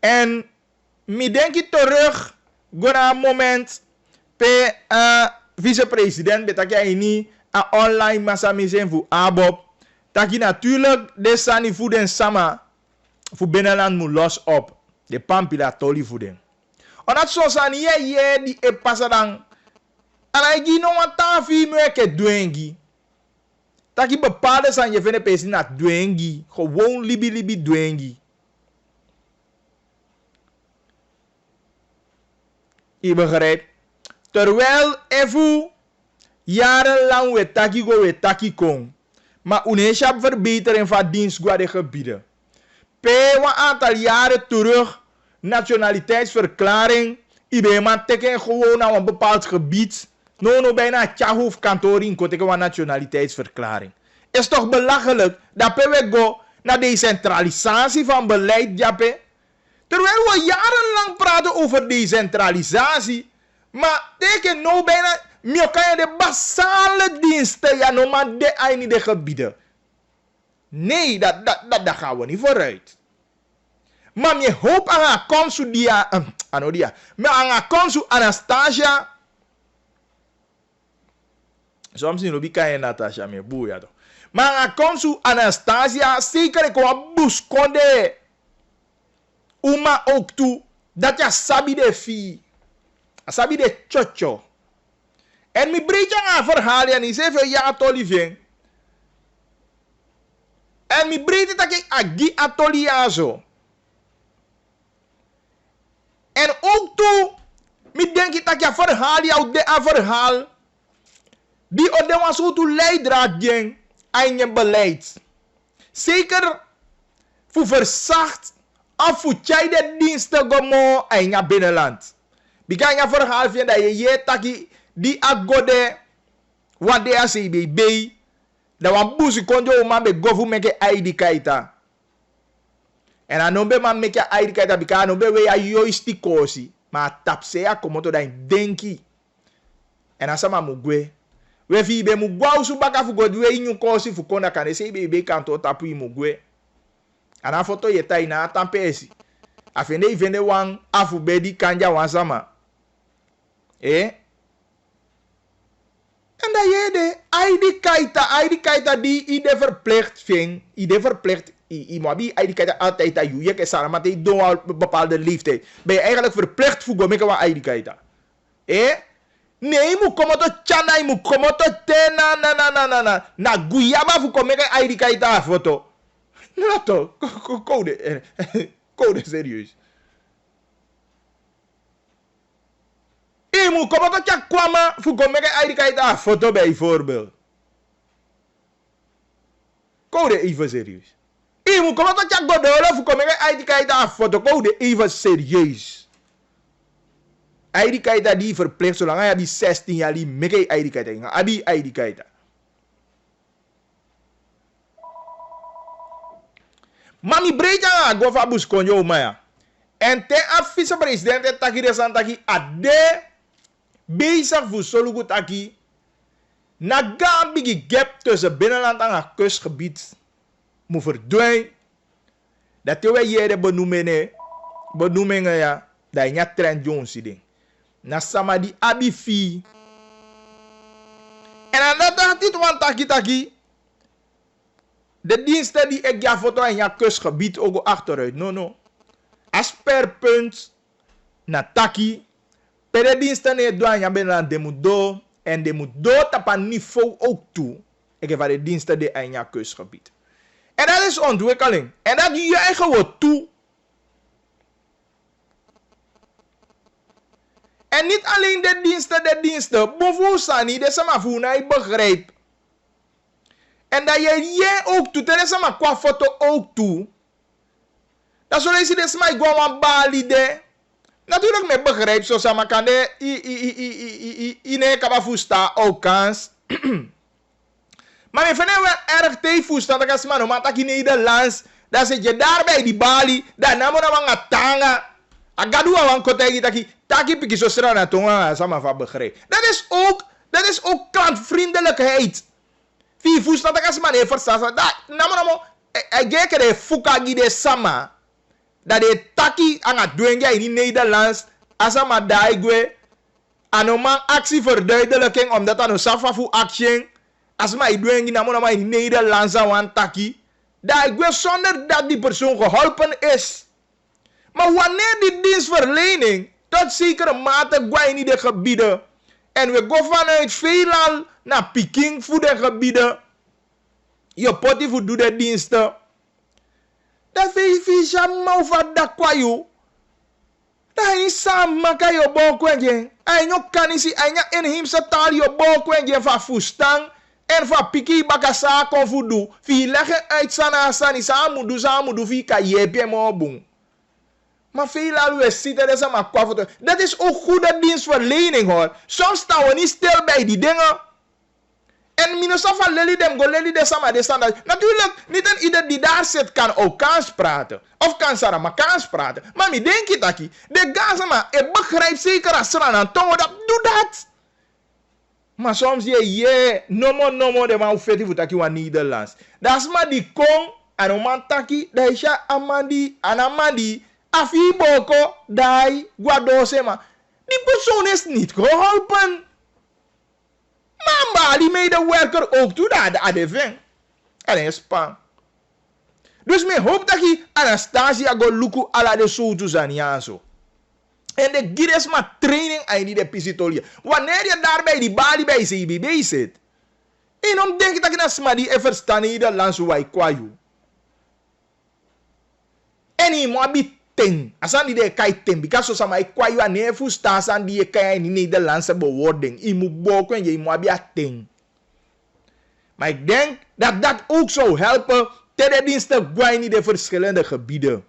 En mi denk je terug, gona moment, pe vicepresident, betak je niet, a online massa missie voor ABOP, dat je natuurlijk de sani voeden sama, voor binnenland moet los op. De pampila toli voeden. Onat so san ye di e pasadang. Alaigi no watafi mweke dwengi. Taki bepaalde san je vene pesi na dwengi. Gewoon libi dwengi. Je begrijpt. Terwijl even jarenlang we taki go we taki kong. Maar uneshap verbetering van dienst de gebieden. Pe een aantal jaren terug nationaliteitsverklaring. Iedereen teken gewoon naar een bepaald gebied. No bijna tjahoef kantoor in koteken van nationaliteitsverklaring. Is toch belachelijk dat we go naar decentralisatie van beleid, jape? Terwijl we jarenlang praten over decentralisatie. Maar teken no bijna kan je de basale diensten ja no maar de eindige gebieden. Nee, dat gaan we niet vooruit. Maar je hoop aan haar consul dia, maar aan haar consul Anastasia. Soms niet lobi kan je Natasha me boeia toch. Maar aan haar consul Anastasia zeker ik wel buskonde. Uma ook toe dat je sabi de fi, sabi de chocho. En mi breed je aan verhaal en is even ja toliving. En mi breed dat ik agi atoliazo. En ook toe, mi denk ik dat je verhaal jou de verhaal. Die op de was hoe toe leidraad ging aan je beleid. Zeker voor verzacht of voor jij de diensten gomo aan je binnenland. Bikan je verhaal vinden dat je taki die agode wat de CBB. Dat wan busi konjo man be gofu meke ID kaita. En anombe man meke ID kaita bika anombe we ya yoisti kosi. Ma tapse ya komoto da denki. En asama mugwe. We fi be mugwa usu baka fu godwe inyu kosi fu konda kane CBB kanto tapu i mugwe. Ana foto yeta ina atampesi. Afende ifende wan afu bedi kanja wansama. En dat je de ID kaita die ide verplicht vindt, ide verplicht Imabi ID-kaart altijd aan je. Je kan zeggen, maar die doen al een bepaalde leeftijd. Ben je eigenlijk verplicht voor gomme kwa ID-kaart. Nee, moet komen tot China, moet komen tot na. Na Guyaba voor komen met ID-kaart foto. Nou toch, code serieus. Je moet komen tot je kwam voor komen met ID-kaart foto bijvoorbeeld. Code even serieus. Je moet komen tot je godola voor komen met ID-kaart foto. Code even serieus. ID-kaart die verplicht zolang je 16 jaar die meke ID-kaart. Abi ID-kaart. Mami breja go fa buskonjo maya. En te a vice-president taki de santaki ade bezig voor solugu taki na gambigi gap tussen binnenland en kustgebied moet verdwijnen. Dat we hier de benoemingen ja, dat je niet Trent Jones ding. Na samadi abifi. En aan dat dacht dit want taki. De diensten die ik ja foto in je kustgebied ook achteruit. No. As per punt na taki. Per de diensten die doen je binnenland de moet do. En de moet do op een niveau ook toe. Ik heb de diensten die in je kustgebied. En dat is ontwikkeling. En dat je eigen wordt toe. En niet alleen de diensten. Bovosani, de samafuna, je begrijpt. En dat je ook toe, dat is maar qua foto ook toe. Dat zullen ze dus maar gewoon bali de. Natuurlijk met begrijp, zo sama kan de in kabafusta ook kans. Maar we vinden wel erg tegenvoerstaan dat als man, omdat in Nederlands, dan zit je daar bij die bali, dan namen we een tanga. Agadu aan kotegi taki piki zo stra na tonga sama van begrijp. Dat is ook klantvriendelijkheid. Wie voerstaan dat als man heeft verstaan dat namen we de fukagi de sama. Dat de taki aan het doen in Nederlands, asama daigwe, anoman actie verduidelijking omdat aan safa voor actie. Als mij doen in Nederlands aan taki, daigwe zonder dat die persoon geholpen is. Maar wanneer die dienstverlening tot zekere mate gaat in de gebieden en we gaan vanuit veelal naar Peking voor de gebieden, je potie voor doe de diensten. Dat is jammer van dat kwayo. Dat is samen kan je bokwenje. En je kan niet zien, en je inheemse taal je bokwenje van Fustang en van Piki Bakasa kon voedu. Wie leggen uit sana sani samudu vika jepje mobung. Maar veel alweer zitten er zijn maar kwaffoto. Dat is ook goede dienstverlening hoor. Soms staan we niet stil bij die dingen. En minosafa leli dem go leli de sama de standaard. Natuurlijk, niet een ieder die daar zit kan ook kans praten. Of kan Sarah kans praten. Maar mi denk je dat de gazama, ik begrijp zeker als Sarah aan tongo dat doe dat. Maar soms je nomo de man ufeti futaki wa Nederlands. Dat is maar die kong en oman taki dat is ja amandi anamandi afi boko dai guadose ma. Die persoon is niet geholpen. Maar die medewerker ook toe dat de ving. En in Spaan. Dus me hoop dat je Anastasia go luku ala de soto zaniaso. En de gires maar training aan die de pisitolie. Wanneer je daarbij die bali bij CBB zit. En dan denk ik dat je naar smadi en verstaan in de land zo wij kwayu. En je moet bij ten. Asan die de kai ten. Because so sama kwayu aan nefu staan san die kai in Nederlandse bewoording. Je moet boken en je moet bij ten. Maar ik denk dat dat ook zou helpen ten dienste in de verschillende gebieden.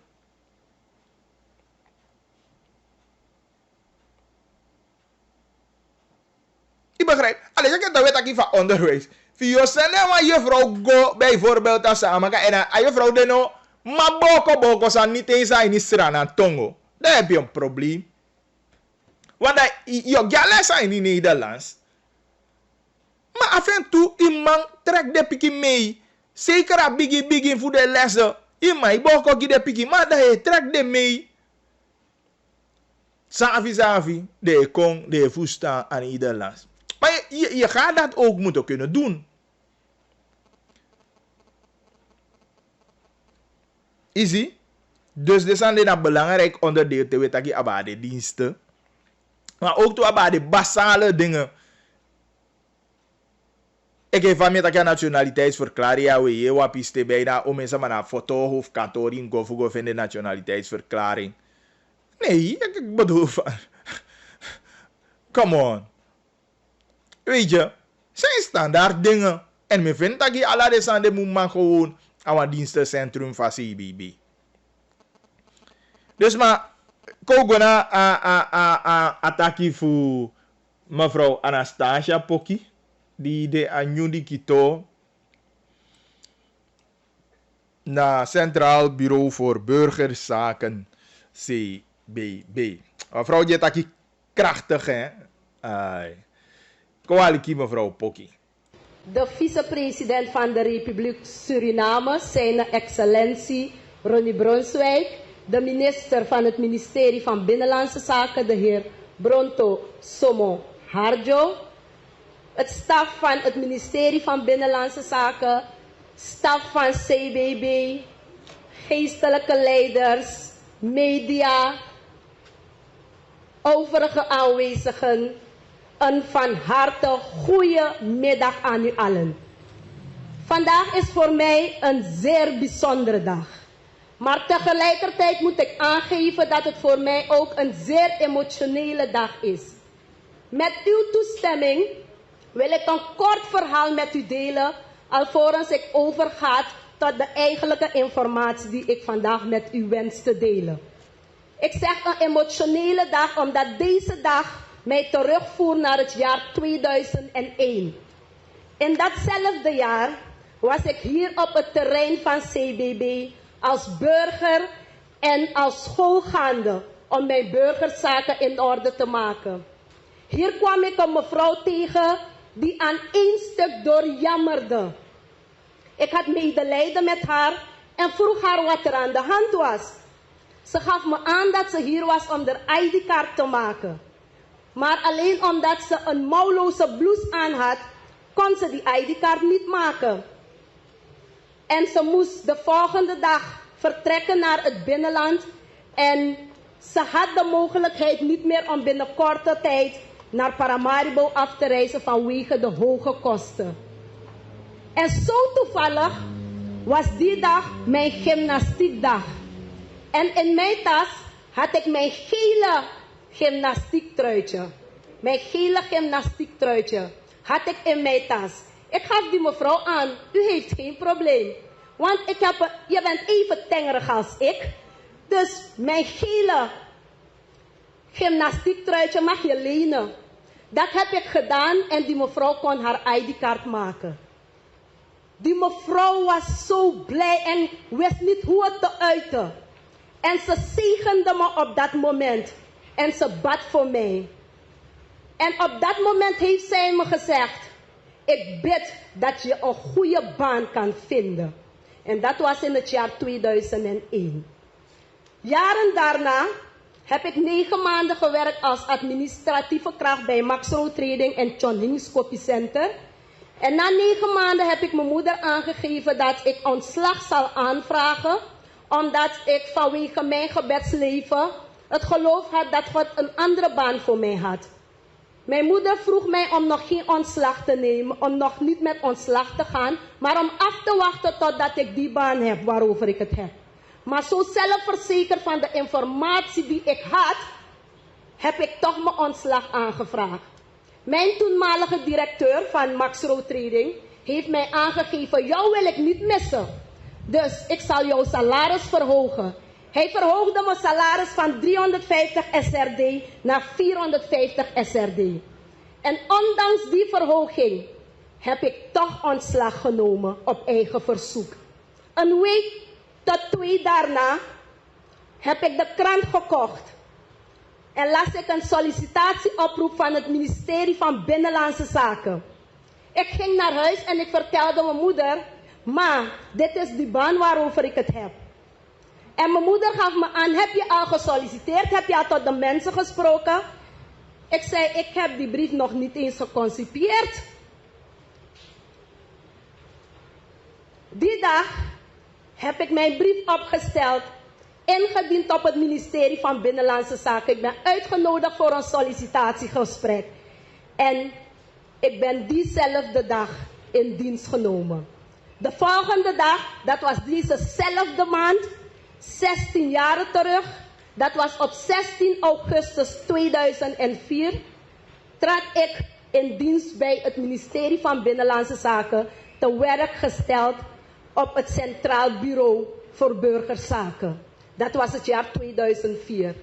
Ik begrijp. Alleen ik dat weet ik van onderwijs. Vio sene wa juffrouw go bijvoorbeeld als samen en a juffrouw de no ma boko san niet eens aan niet strana tongo. Dan heb je een probleem. Want dat je gales zijn in Nederlands. Maar af en toe iemand trekt de piki mee. Zeker a bigi voor de lessen. Iemand boko ki de piki maar dat je trekt de mee. Savi de kong de fusta aan Nederlands. Maar je gaat dat ook moeten kunnen doen. Easy. Dus dit is een belangrijk onderdeel te weten over de diensten. Maar ook over de basale dingen. Ik heb van mij dat je nationaliteitsverklaring ja, we je wapiste bijna om mensen maar een foto of kantoor in gof in de nationaliteitsverklaring. Nee, ik bedoel van. Come on. Weet je, zijn standaard dingen. En me vindt dat je alle de moet man gewoon aan het dienstencentrum van CBB. Dus maar, kogo na ataki voor mevrouw Anastasia Poki. Die de Anjudi Kito na Centraal Bureau voor Burgerzaken CBB. Mevrouw Jetaki krachtig hè. Kwaliki mevrouw Poki. De vicepresident van de Republiek Suriname, zijn excellentie Ronnie Brunswijk, de minister van het ministerie van Binnenlandse Zaken, de heer Bronto Somo Harjo, het staf van het ministerie van Binnenlandse Zaken, staf van CBB, geestelijke leiders, media, overige aanwezigen, een van harte goede middag aan u allen. Vandaag is voor mij een zeer bijzondere dag. Maar tegelijkertijd moet ik aangeven dat het voor mij ook een zeer emotionele dag is. Met uw toestemming wil ik een kort verhaal met u delen, alvorens ik overga tot de eigenlijke informatie die ik vandaag met u wens te delen. Ik zeg een emotionele dag omdat deze dag mij terugvoert naar het jaar 2001. In datzelfde jaar was ik hier op het terrein van CBB als burger en als schoolgaande om mijn burgerzaken in orde te maken. Hier kwam ik een mevrouw tegen die aan één stuk doorjammerde. Ik had medelijden met haar en vroeg haar wat er aan de hand was. Ze gaf me aan dat ze hier was om haar ID-kaart te maken. Maar alleen omdat ze een mouwloze blouse aan had, kon ze die ID-kaart niet maken. En ze moest de volgende dag vertrekken naar het binnenland. En ze had de mogelijkheid niet meer om binnen korte tijd naar Paramaribo af te reizen vanwege de hoge kosten. En zo toevallig was die dag mijn gymnastiekdag. En in mijn tas had ik mijn gele gymnastiektruitje. Mijn gele gymnastiektruitje had ik in mijn tas. Ik gaf die mevrouw aan, u heeft geen probleem. Want je bent even tengerig als ik. Dus mijn gele gymnastiektruitje mag je lenen. Dat heb ik gedaan en die mevrouw kon haar ID-kaart maken. Die mevrouw was zo blij en wist niet hoe het te uiten. En ze zegende me op dat moment. En ze bad voor mij. En op dat moment heeft zij me gezegd: ik bid dat je een goede baan kan vinden. En dat was in het jaar 2001. Jaren daarna heb ik 9 maanden gewerkt als administratieve kracht bij Maxro Trading en John Hings Copy Center. En na 9 maanden heb ik mijn moeder aangegeven dat ik ontslag zal aanvragen, omdat ik vanwege mijn gebedsleven het geloof had dat God een andere baan voor mij had. Mijn moeder vroeg mij om nog geen ontslag te nemen, om nog niet met ontslag te gaan, maar om af te wachten totdat ik die baan heb waarover ik het heb. Maar zo zelfverzekerd van de informatie die ik had, heb ik toch mijn ontslag aangevraagd. Mijn toenmalige directeur van Maxro Trading heeft mij aangegeven: jou wil ik niet missen. Dus ik zal jouw salaris verhogen. Hij verhoogde mijn salaris van 350 SRD naar 450 SRD. En ondanks die verhoging heb ik toch ontslag genomen op eigen verzoek. Een week tot 2 daarna heb ik de krant gekocht. En las ik een sollicitatieoproep van het ministerie van Binnenlandse Zaken. Ik ging naar huis en ik vertelde mijn moeder: ma, dit is die baan waarover ik het heb. En mijn moeder gaf me aan: heb je al gesolliciteerd? Heb je al tot de mensen gesproken? Ik zei: ik heb die brief nog niet eens geconcipieerd. Die dag heb ik mijn brief opgesteld, ingediend op het ministerie van Binnenlandse Zaken. Ik ben uitgenodigd voor een sollicitatiegesprek. En ik ben diezelfde dag in dienst genomen. De volgende dag, dat was dezezelfde maand, 16 jaren terug, dat was op 16 augustus 2004, trad ik in dienst bij het ministerie van Binnenlandse Zaken, te werk gesteld op het Centraal Bureau voor Burgerzaken. Dat was het jaar 2004.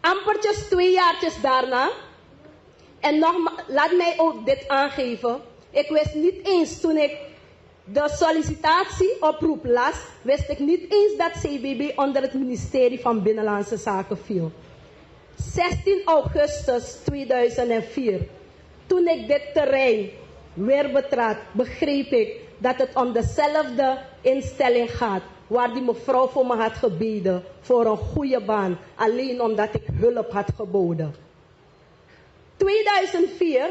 Ampertjes 2 jaartjes daarna, en laat mij ook dit aangeven, ik wist niet eens toen ik de sollicitatieoproep las, wist ik niet eens dat CBB onder het ministerie van Binnenlandse Zaken viel. 16 augustus 2004, toen ik dit terrein weer betrad, begreep ik dat het om dezelfde instelling gaat, waar die mevrouw voor me had gebeden voor een goede baan, alleen omdat ik hulp had geboden. 2004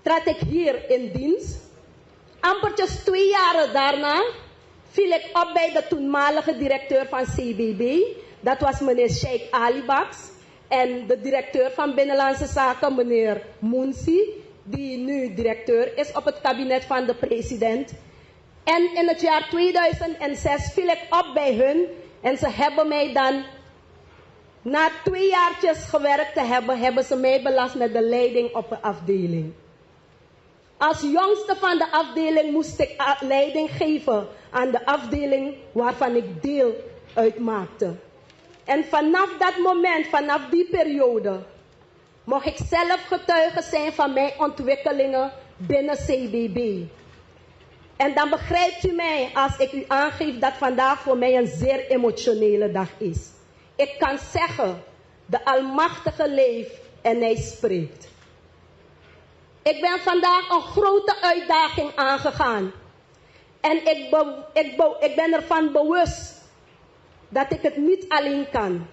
trad ik hier in dienst. Ampertjes 2 jaren daarna viel ik op bij de toenmalige directeur van CBB. Dat was meneer Sheikh Alibaks. En de directeur van Binnenlandse Zaken, meneer Mounsi, die nu directeur is op het kabinet van de president. En in het jaar 2006 viel ik op bij hun. En ze hebben mij dan, na 2 jaartjes gewerkt te hebben, hebben ze mij belast met de leiding op de afdeling. Als jongste van de afdeling moest ik leiding geven aan de afdeling waarvan ik deel uitmaakte. En vanaf dat moment, vanaf die periode, mocht ik zelf getuige zijn van mijn ontwikkelingen binnen CBB. En dan begrijpt u mij als ik u aangeef dat vandaag voor mij een zeer emotionele dag is. Ik kan zeggen, de Almachtige leeft en hij spreekt. Ik ben vandaag een grote uitdaging aangegaan. En ik ben ervan bewust dat ik het niet alleen kan.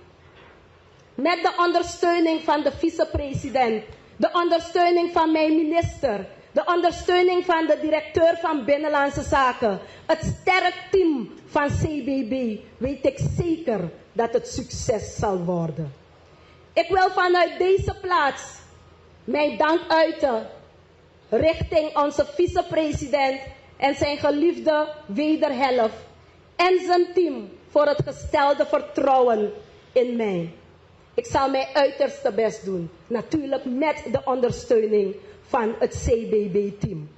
Met de ondersteuning van de vicepresident, de ondersteuning van mijn minister, de ondersteuning van de directeur van Binnenlandse Zaken, het sterk team van CBB, weet ik zeker dat het succes zal worden. Ik wil vanuit deze plaats mijn dank uiten richting onze vicepresident en zijn geliefde wederhelft en zijn team voor het gestelde vertrouwen in mij. Ik zal mijn uiterste best doen, natuurlijk met de ondersteuning van het CBB-team.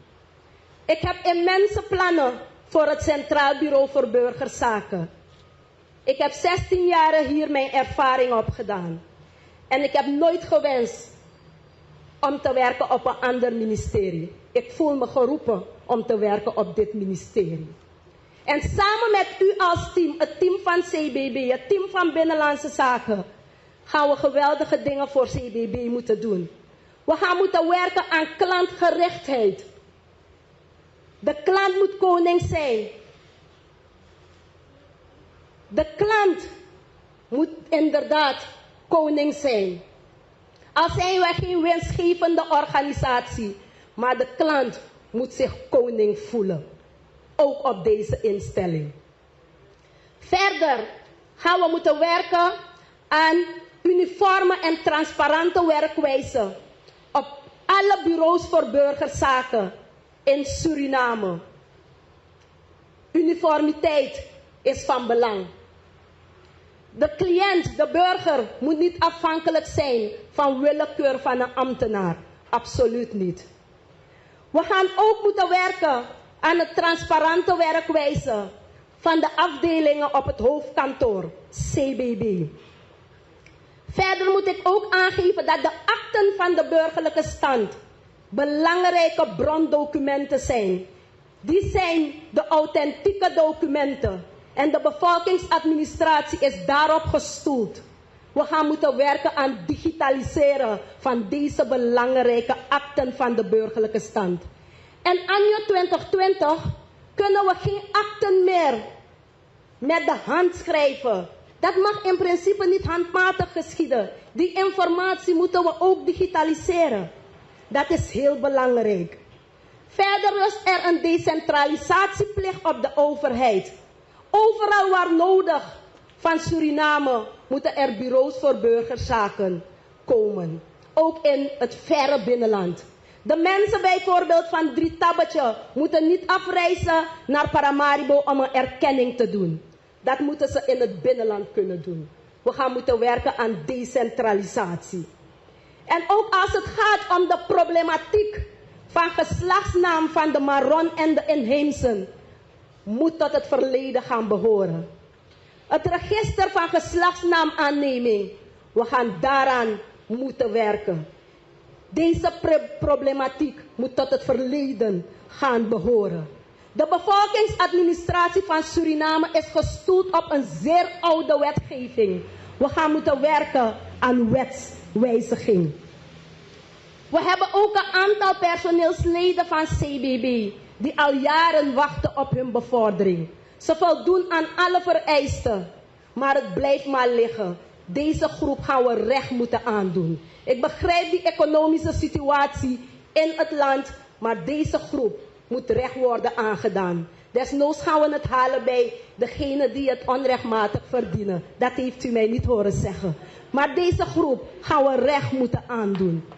Ik heb immense plannen voor het Centraal Bureau voor Burgerzaken. Ik heb 16 jaren hier mijn ervaring opgedaan. En ik heb nooit gewenst om te werken op een ander ministerie. Ik voel me geroepen om te werken op dit ministerie. En samen met u als team, het team van CBB, het team van Binnenlandse Zaken, gaan we geweldige dingen voor CBB moeten doen. We gaan moeten werken aan klantgerichtheid. De klant moet koning zijn. De klant moet inderdaad koning zijn. Al zijn wij geen winstgevende organisatie, maar de klant moet zich koning voelen. Ook op deze instelling. Verder gaan we moeten werken aan uniforme en transparante werkwijze op alle bureaus voor burgerzaken in Suriname. Uniformiteit is van belang. De cliënt, de burger, moet niet afhankelijk zijn van willekeur van een ambtenaar. Absoluut niet. We gaan ook moeten werken aan de transparante werkwijze van de afdelingen op het hoofdkantoor, CBB. Verder moet ik ook aangeven dat de akten van de burgerlijke stand belangrijke brondocumenten zijn. Die zijn de authentieke documenten. En de bevolkingsadministratie is daarop gestoeld. We gaan moeten werken aan digitaliseren van deze belangrijke akten van de burgerlijke stand. En anno 2020 kunnen we geen akten meer met de hand schrijven. Dat mag in principe niet handmatig geschieden. Die informatie moeten we ook digitaliseren. Dat is heel belangrijk. Verder is er een decentralisatieplicht op de overheid. Overal waar nodig van Suriname moeten er bureaus voor burgerzaken komen. Ook in het verre binnenland. De mensen bijvoorbeeld van Drietabetje moeten niet afreizen naar Paramaribo om een erkenning te doen. Dat moeten ze in het binnenland kunnen doen. We gaan moeten werken aan decentralisatie. En ook als het gaat om de problematiek van geslachtsnaam van de Maron en de inheemsen, moet tot het verleden gaan behoren. Het register van geslachtsnaamaanneming, we gaan daaraan moeten werken. Deze problematiek moet tot het verleden gaan behoren. De bevolkingsadministratie van Suriname is gestoeld op een zeer oude wetgeving. We gaan moeten werken aan wetswijziging. We hebben ook een aantal personeelsleden van CBB die al jaren wachten op hun bevordering. Ze voldoen aan alle vereisten, maar het blijft maar liggen. Deze groep gaan we recht moeten aandoen. Ik begrijp die economische situatie in het land, maar deze groep moet recht worden aangedaan. Desnoods gaan we het halen bij degenen die het onrechtmatig verdienen. Dat heeft u mij niet horen zeggen. Maar deze groep gaan we recht moeten aandoen.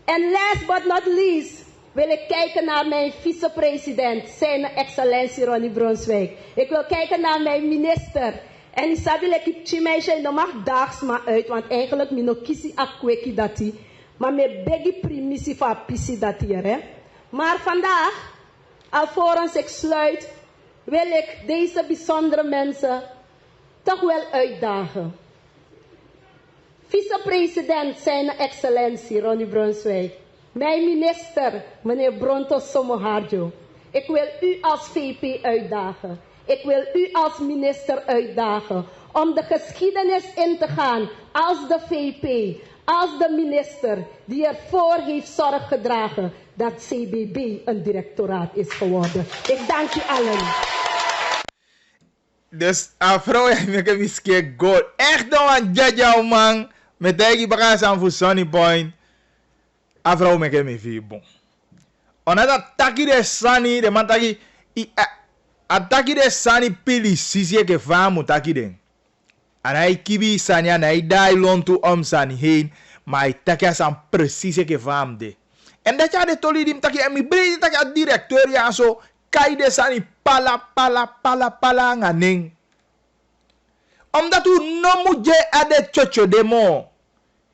En last but not least wil ik kijken naar mijn vicepresident, zijn excellentie Ronnie Brunswijk. Ik wil kijken naar mijn minister. En Isabelle Kipchimeisje, no mag daags maar uit, want eigenlijk mino kisi akweki dati. Maar me begi primisi van pisi dati er, hè. Maar vandaag, alvorens ik sluit, wil ik deze bijzondere mensen toch wel uitdagen. Vicepresident, zijn excellentie Ronnie Brunswijk. Mijn minister, meneer Bronto Somoharjo. Ik wil u als VP uitdagen. Ik wil u als minister uitdagen om de geschiedenis in te gaan als de VP, als de minister die ervoor heeft zorg gedragen dat CBB een directoraat is geworden. Ik dank u allen. Dus afro ya meke miske gold. Echt dan een jaja man. Met die bagas aan voor Sunny Point. Afro meke me vi bon. Onada taki de Sunny de man taki ataki de Sunny pili sisi ke famu taki den. Anai kibi Sunny anai dai lontu om Sunny heen. Maar hij taki asan precies ke fam de. En dat ja de toli dim taki en mi breed taki a directeur ja so. Kai de Sunny pala nganing. Omdat u no moet je a de chocho demo.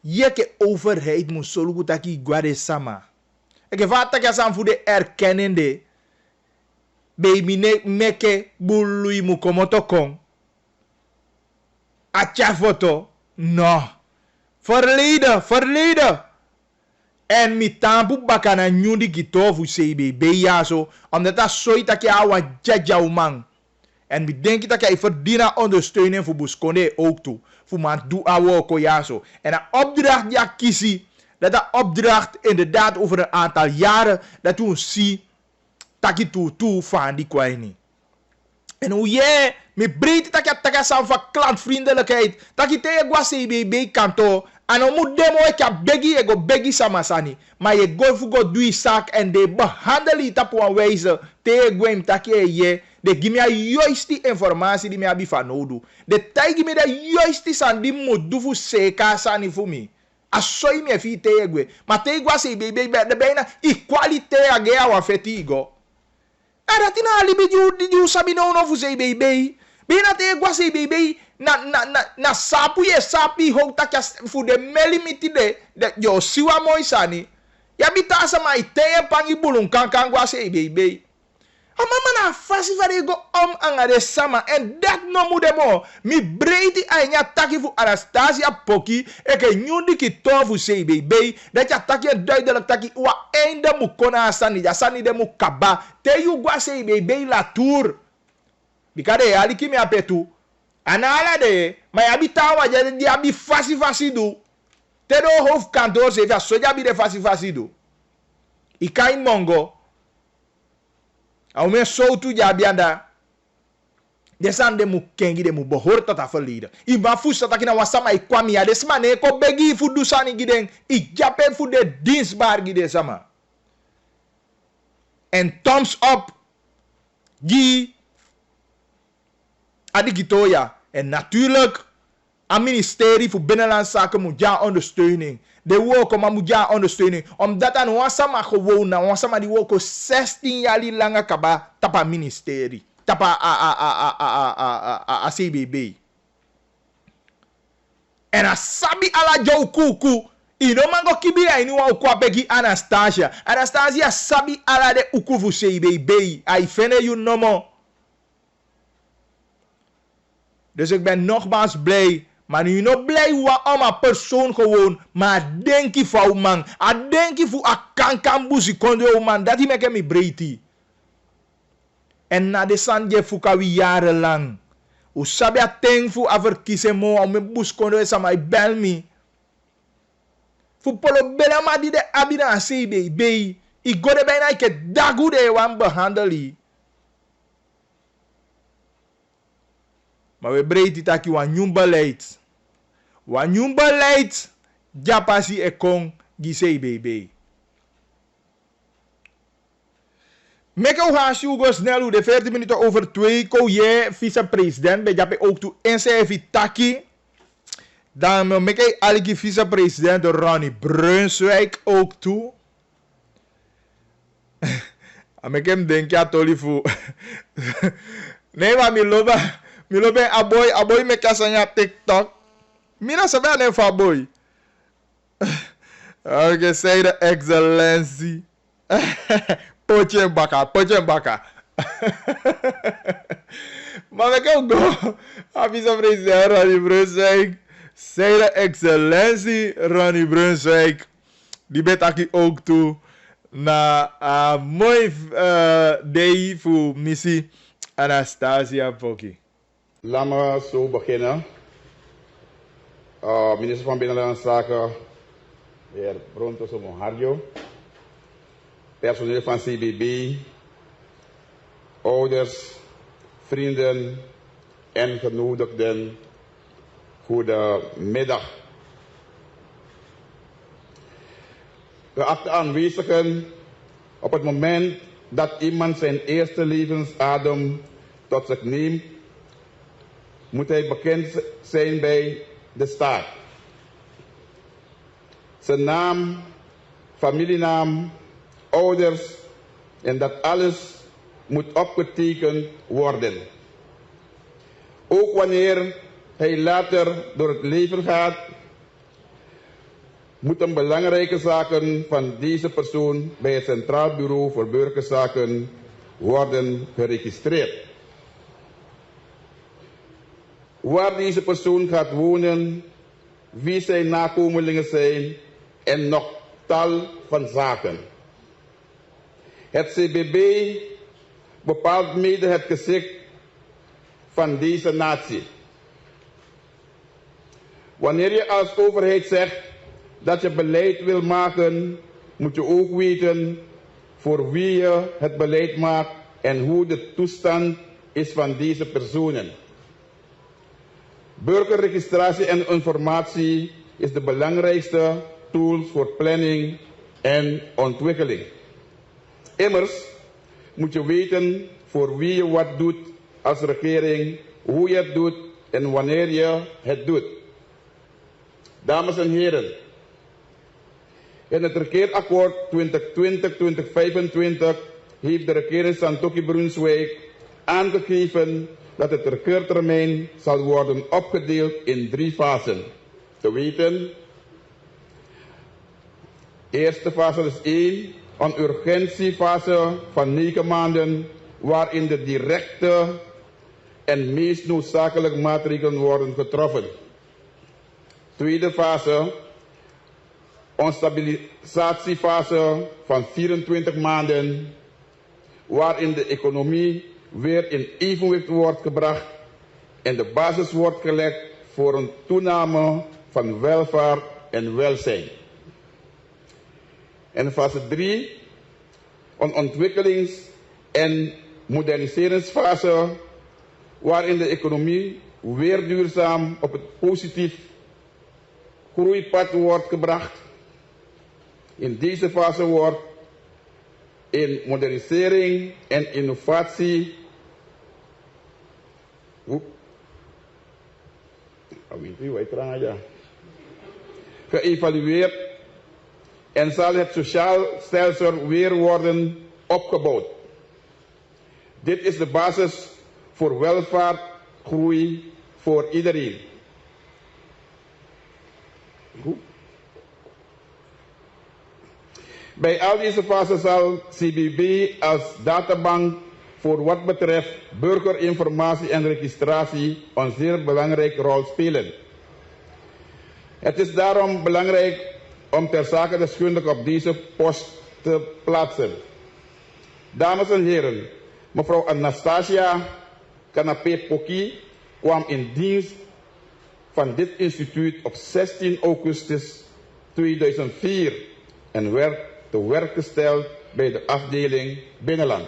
Je ke overheid moet soluku taki guade sama. Ik heb wat taki asan voor de erkennende. Baby meke bului mu komoto kong. Acha foto. No. Verleden. En mi tampu bakana nyundi gitofu CBB ja zo. Omdat dat zoiets dat je awa jaja man. En mi denk dat je verdient ondersteuning voor buskonde ook toe. Voor man doe awo ko ja zo. En een opdracht ja kiesie. Dat opdracht inderdaad over een aantal jaren. Dat we zien. Taki toe van die kwaini. En hoe je me breed taka san van klantvriendelijkheid. Taki te gwa CBB kanto. En dan moet demo ik go begi samasani. Maar je go voor doe zaak en de behandel het op een wijze. Te gwem taki je. De give me juiste informatie die me abi van nodu. De tagi me de juiste san die moet do voor seka sani voor me. Asoi me fi te gwe. Maar te gwa CBB de bijna equalite agea wa fetigo. Aratina alibi di sabi no fu CBB. Bina te gwa CBB na sapu ye sapi ho takia fu de melimiti de yo siwa moi sani. Ya bita asa mai te pangi bulun kan gwa CBB. Mama na fasi vare go angare sama en dat no mu demo. Mi breedi anya taki fu Anastasia Poki eke nyundi ki to fu CBB dat ya taki duidelijk taki wa einde mu kona sani ya sani de mu kaba te yu gwa CBB la tour. Bikade ali kimi apetu. Anala de ma ya bitawa ya di abi fasi du. Te do hof kanto se ya soja bi de fasi du. Ikai mongo. Au men so tu jabianda. Desan de mu kengi de mu bohor tot verleden. Iba fusta takina wasama ikwami ya desma ne ko begi fu dusani giden. I jape fu de dienstbaar gide sama. En thumbs up. Gi Adigitoya. En natuurlijk, het ministerie voor Binnenlandse Zaken moet ja ondersteuning. De woken moet ja ondersteuning. Omdat aan wasama gewoon, wasama die woken 16 jaar lang kaba tapa ministerie. Tapa CBB. En asabi ala jou kuku. Ino mango kibira inu wa ukwapeki Anastasia. Anastasia sabi ala de ukufu CBB. Ai fene you no more. Dus ik ben nogmaals blij. Maar nu nog blij om een persoon gewoon. Maar denk je van man. Denk je voor een kankambuzi kondo man. Dat hij me breiti. En na de sanje fukawi jarenlang. U sabi a ting fu a verkiezen mo. Om me bus kondo is aan mij bel me. Fu polo bela ma di de abina a CBB. Ik go de bijna ik het dagu de wan behandelen. Maar we breiden dat je een beleid. Een beleid. Japasi ekong GCBB. Meko gaan sjugo snel de 40 minuten over 2. Ko je vice-president. Bij Japan ook toe NCF Taki. Dan meke aligi vice-president Ronnie Brunswijk ook toe. En ik hem denk ja toli fu. Nee maar mi loba aboy me kasanya TikTok. Mina sabe ane fa boy. Okay, say the excellency. Poche baka. Maar we kan go. Vice president Ronnie Brunswijk. Say the excellency Ronnie Brunswijk. Die bet aki ook toe. Na mooi day voor missie Anastasia Poki. Laat me zo beginnen. Minister van Binnenlandse Zaken, de heer Brontos Moharjo, personeel van CBB, ouders, vrienden en genodigden, goedemiddag. Geachte aanwezigen, op het moment dat iemand zijn eerste levensadem tot zich neemt, moet hij bekend zijn bij de staat. Zijn naam, familienaam, ouders en dat alles moet opgetekend worden. Ook wanneer hij later door het leven gaat, moeten belangrijke zaken van deze persoon bij het Centraal Bureau voor Burgerzaken worden geregistreerd. Waar deze persoon gaat wonen, wie zijn nakomelingen zijn en nog tal van zaken. Het CBB bepaalt mede het gezicht van deze natie. Wanneer je als overheid zegt dat je beleid wil maken, moet je ook weten voor wie je het beleid maakt en hoe de toestand is van deze personen. Burgerregistratie en informatie is de belangrijkste tool voor planning en ontwikkeling. Immers moet je weten voor wie je wat doet als regering, hoe je het doet en wanneer je het doet. Dames en heren, in het regeerakkoord 2020-2025 heeft de regering Santoki-Brunswijk aangegeven dat het regeertermijn zal worden opgedeeld in 3 fasen. Te weten, eerste fase is 1, een urgentiefase van 9 maanden, waarin de directe en meest noodzakelijke maatregelen worden getroffen. Tweede fase, een stabilisatiefase van 24 maanden, waarin de economie weer in evenwicht wordt gebracht en de basis wordt gelegd voor een toename van welvaart en welzijn. En fase 3, een ontwikkelings- en moderniseringsfase, waarin de economie weer duurzaam op het positief groeipad wordt gebracht. In deze fase wordt in modernisering en innovatie geëvalueerd en zal het sociaal stelsel weer worden opgebouwd. Dit is de basis voor welvaart, groei voor iedereen. Bij al deze fasen zal CBB als databank voor wat betreft burgerinformatie en registratie een zeer belangrijke rol spelen. Het is daarom belangrijk om ter zake deskundig op deze post te plaatsen. Dames en heren, mevrouw Anastasia Kanapé-Poki kwam in dienst van dit instituut op 16 augustus 2004 en werd te werk gesteld bij de afdeling Binnenland.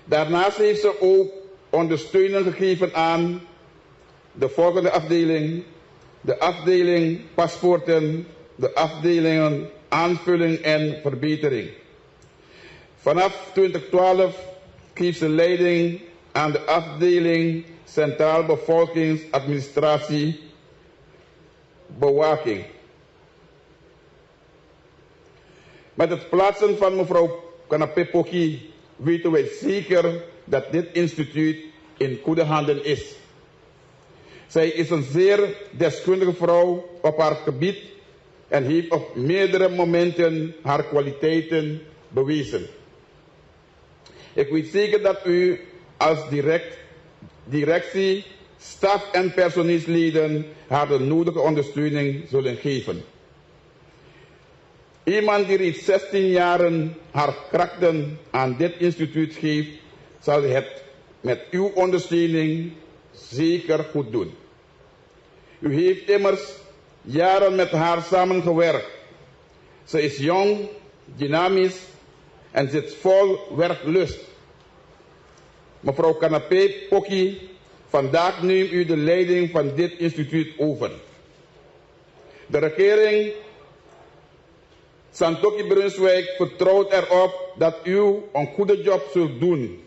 Daarnaast heeft ze ook ondersteuning gegeven aan de volgende afdeling, de afdeling paspoorten, de afdelingen aanvulling en verbetering. Vanaf 2012 geeft ze leiding aan de afdeling Centraal Bevolkingsadministratie Bewaking. Met het plaatsen van mevrouw Kanapé-Poki weten wij zeker dat dit instituut in goede handen is. Zij is een zeer deskundige vrouw op haar gebied en heeft op meerdere momenten haar kwaliteiten bewezen. Ik weet zeker dat u als directie, staf en personeelsleden haar de nodige ondersteuning zullen geven. Iemand die reeds 16 jaren haar krachten aan dit instituut geeft, zal het met uw ondersteuning zeker goed doen. U heeft immers jaren met haar samengewerkt. Ze is jong, dynamisch en zit vol werklust. Mevrouw Kanapé-Poki, vandaag neemt u de leiding van dit instituut over. De regering Santoki Brunswijk vertrouwt erop dat u een goede job zult doen.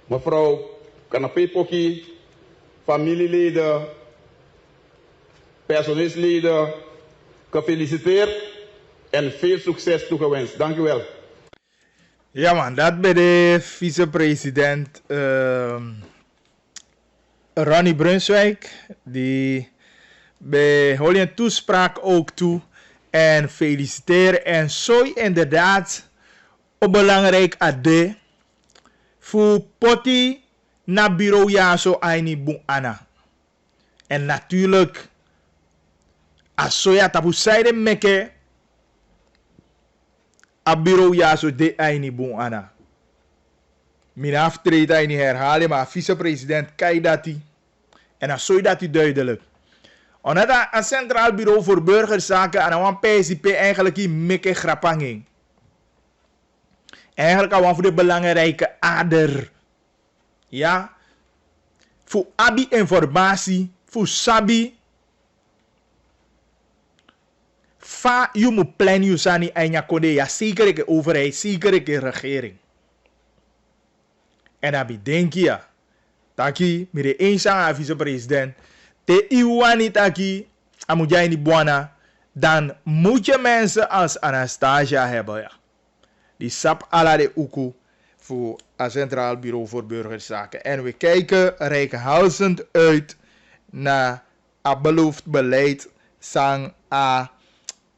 Mevrouw Kanapé-Poki, familieleden, personeelsleden, gefeliciteerd en veel succes toegewenst. Dank u wel. Ja man, dat bij de vicepresident Ronnie Brunswijk. Die bij een toespraak ook toe. En feliciteren. En zo inderdaad een belangrijk ade. Voor poti na bureau ja zo aini boe ana. En natuurlijk. Asoya tapu saide meke. A bureau ja zo de aini boe ana. Mijn aftreden in herhalen, maar vicepresident kai dati. En asoy dati duidelijk. Omdat een Centraal Bureau voor Burgerzaken en een PSP eigenlijk een meke grappanging. Eigenlijk al voor de belangrijke ader. Ja. Voor abi informatie, voor sabi. Fa je moet plannen je sani en je kode. Ja, zeker de overheid, zeker de regering. En dan denk je ja. Taki, mire eens aan vicepresident. Te iwani taki, amujai ni buana, dan moet je mensen als Anastasia hebben. Ja. Die sap ala de uku voor het Centraal Bureau voor Burgerzaken. En we kijken reikhalzend uit naar het beloofd beleid sang a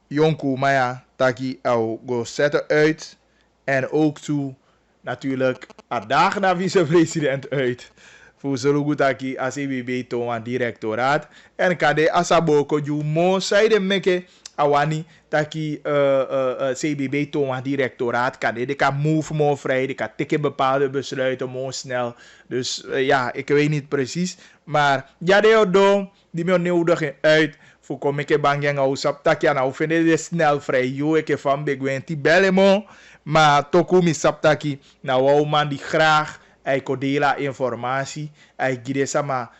Jonku Maya taki au go zetten uit. En ook toe natuurlijk a dag na vicepresident uit. Voor Zulugutaki als EBB to een directoraat. En kade asaboko ju mo saide meke awani taki CBB to een directoraat. Kade de kan move mo vrij. De kan tikken bepaalde besluiten mo snel. Dus ja, ik weet niet precies. Maar ja, de do die me nodig uit. Voor kom ik bang yang au sap taki aan au vinden de snel vrij. Yo ik van begwenti bellemo. Maar toku mi sap taki. Nou wou man die graag. Hij kodela informatie. Hij gide sama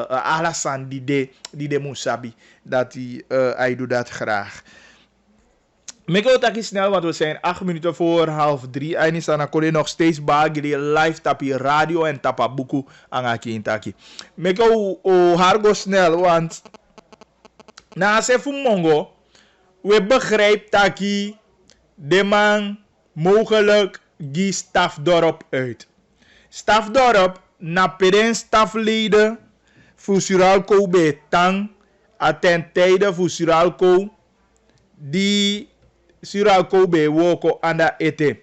alasan die de musabi. Dat hij doet dat graag. Ik wil het snel, want we zijn 8 minuten voor 2:30. En is dan nog steeds bagri live tapi radio en tapabuku aan Akintaki. Ik wil hargo snel, want na se mongo, we begrijpen taki de man mogelijk die stafdorp uit. Stafdorp na peren stafleden voor Suralco bij Tang, ten tijde voor Suralco die Suralco bij Woko aan de ete.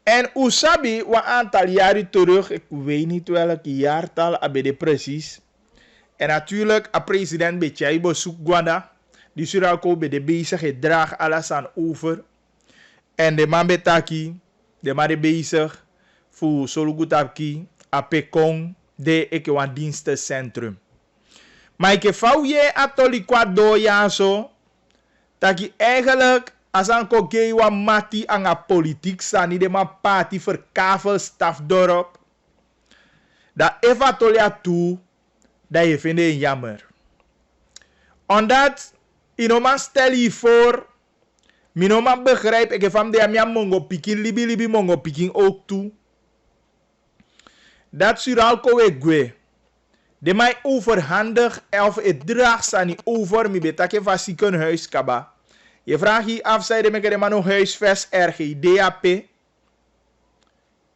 En Usabi, een aantal jaren terug, ik weet niet welk jaartal, abede precies. En natuurlijk, a president Betjaibo Soekgwanda, die Suralco bij de bezig, het draagt alles aan over. En de man betaki, de man bezig voor Solugutapki, a Pekong, de Ekewan dienstencentrum. Maar ik vouw je atoli kwa do ja zo, dat je eigenlijk als een kogewa mati aan a politiek staan, de man party verkavel stafdorp. Dat even tolia toe, dat je vindt het jammer. Omdat, inoman stel je voor, minoman begrijp, ik van de amia mongo pikin, libi mongo pikin ook toe. Dat Suralco we de mij overhandig of het draagt aan over, mi betake van ziekenhuis kaba. Je vraagt je af, zei de meke de man huisvest RGDAP.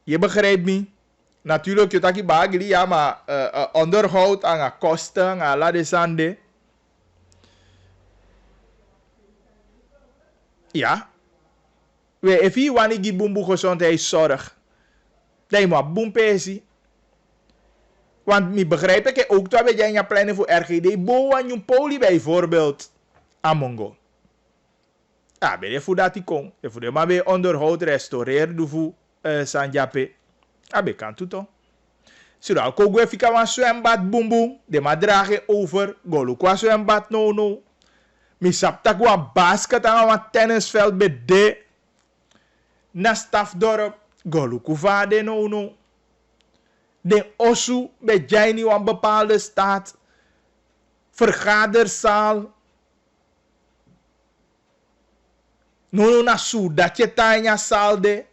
Je begrijpt me? Natuurlijk, je taki bagli, ja, maar onderhoud aan kosten, aan la desande. Ja. We even wanneer bumbu gezondheidszorg. Dat je moet boempesi. Want ik begrijp ik ook dat we je plannen voor RGD. Boan je poli bijvoorbeeld. Amongo. Ja, ben je voor dat die kon. Je voor de maar weer onderhoud, restaureren, doe voor Sanjape. Ja, ben kan het toch. Zodat ik ook even kan zwembad, boem boem. De maar dragen over. Golu kwa zwembad, no. Mi saptak wa basket aan een tennisveld bij de. Na stafdorp. Golu kuva de no. De osu bij Jaini een bepaalde staat. Vergaderzaal. No na dat je tanya salde.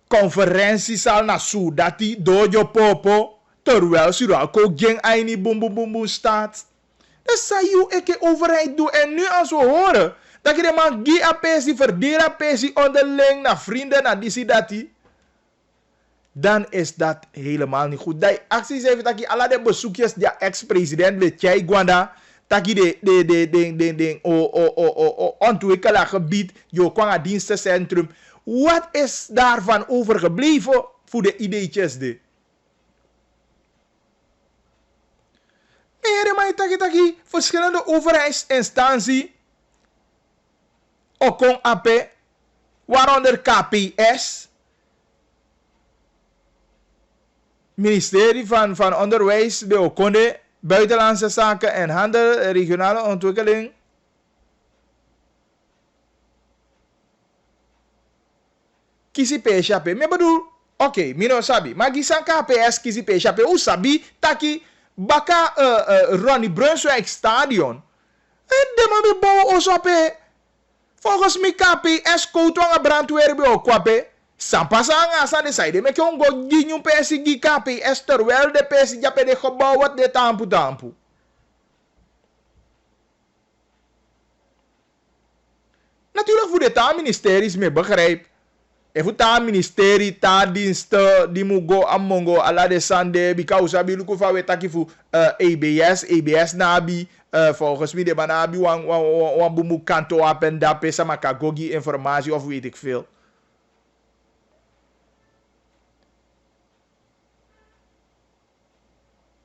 Conferentiezaal na dat die dojo popo. Terwijl Suralco geen aini boom staat. Dat zei je ik overheid doe. En nu als we horen dat je de man gie apesi, verdeel apesi onderling naar vrienden, naar die. Dan is dat helemaal niet goed. Dat acties heeft dat je alle de bezoekjes die ex-president Betjai Gwanda, dat je de ontwikkelaar gebied, je kwam het dienstencentrum. Wat is daarvan overgebleven voor de ideetjes de? Maar dat verschillende overheidsinstanties, ook AP, waaronder KPS, ministerie van Onderwijs, de Okonde, Buitenlandse Zaken en Handel, Regionale Ontwikkeling. Kisi peshape. Me bedoel, oké, mino sabi. Maar gisan KPS kisi peshape. U sabi, taki, baka Ronnie Brunswijk Stadion. En de man be bouwen osape. Volgens mij KPS koutu aan brandweer be okwape. Sampasanga sa de side me kon go ginyu pesi gi KPS terwijl de pesi jape de gebouw wat de tampu. Natuurlijk voor de taalministeries me begrijp. En voor het ministerie, taaldiensten, die moet go amongo ala de sande, because abi luku fa wetaki voor ABS nabi, volgens mij de manabi wan bumu kanto apen dape sama kagogi informatie of weet ik veel.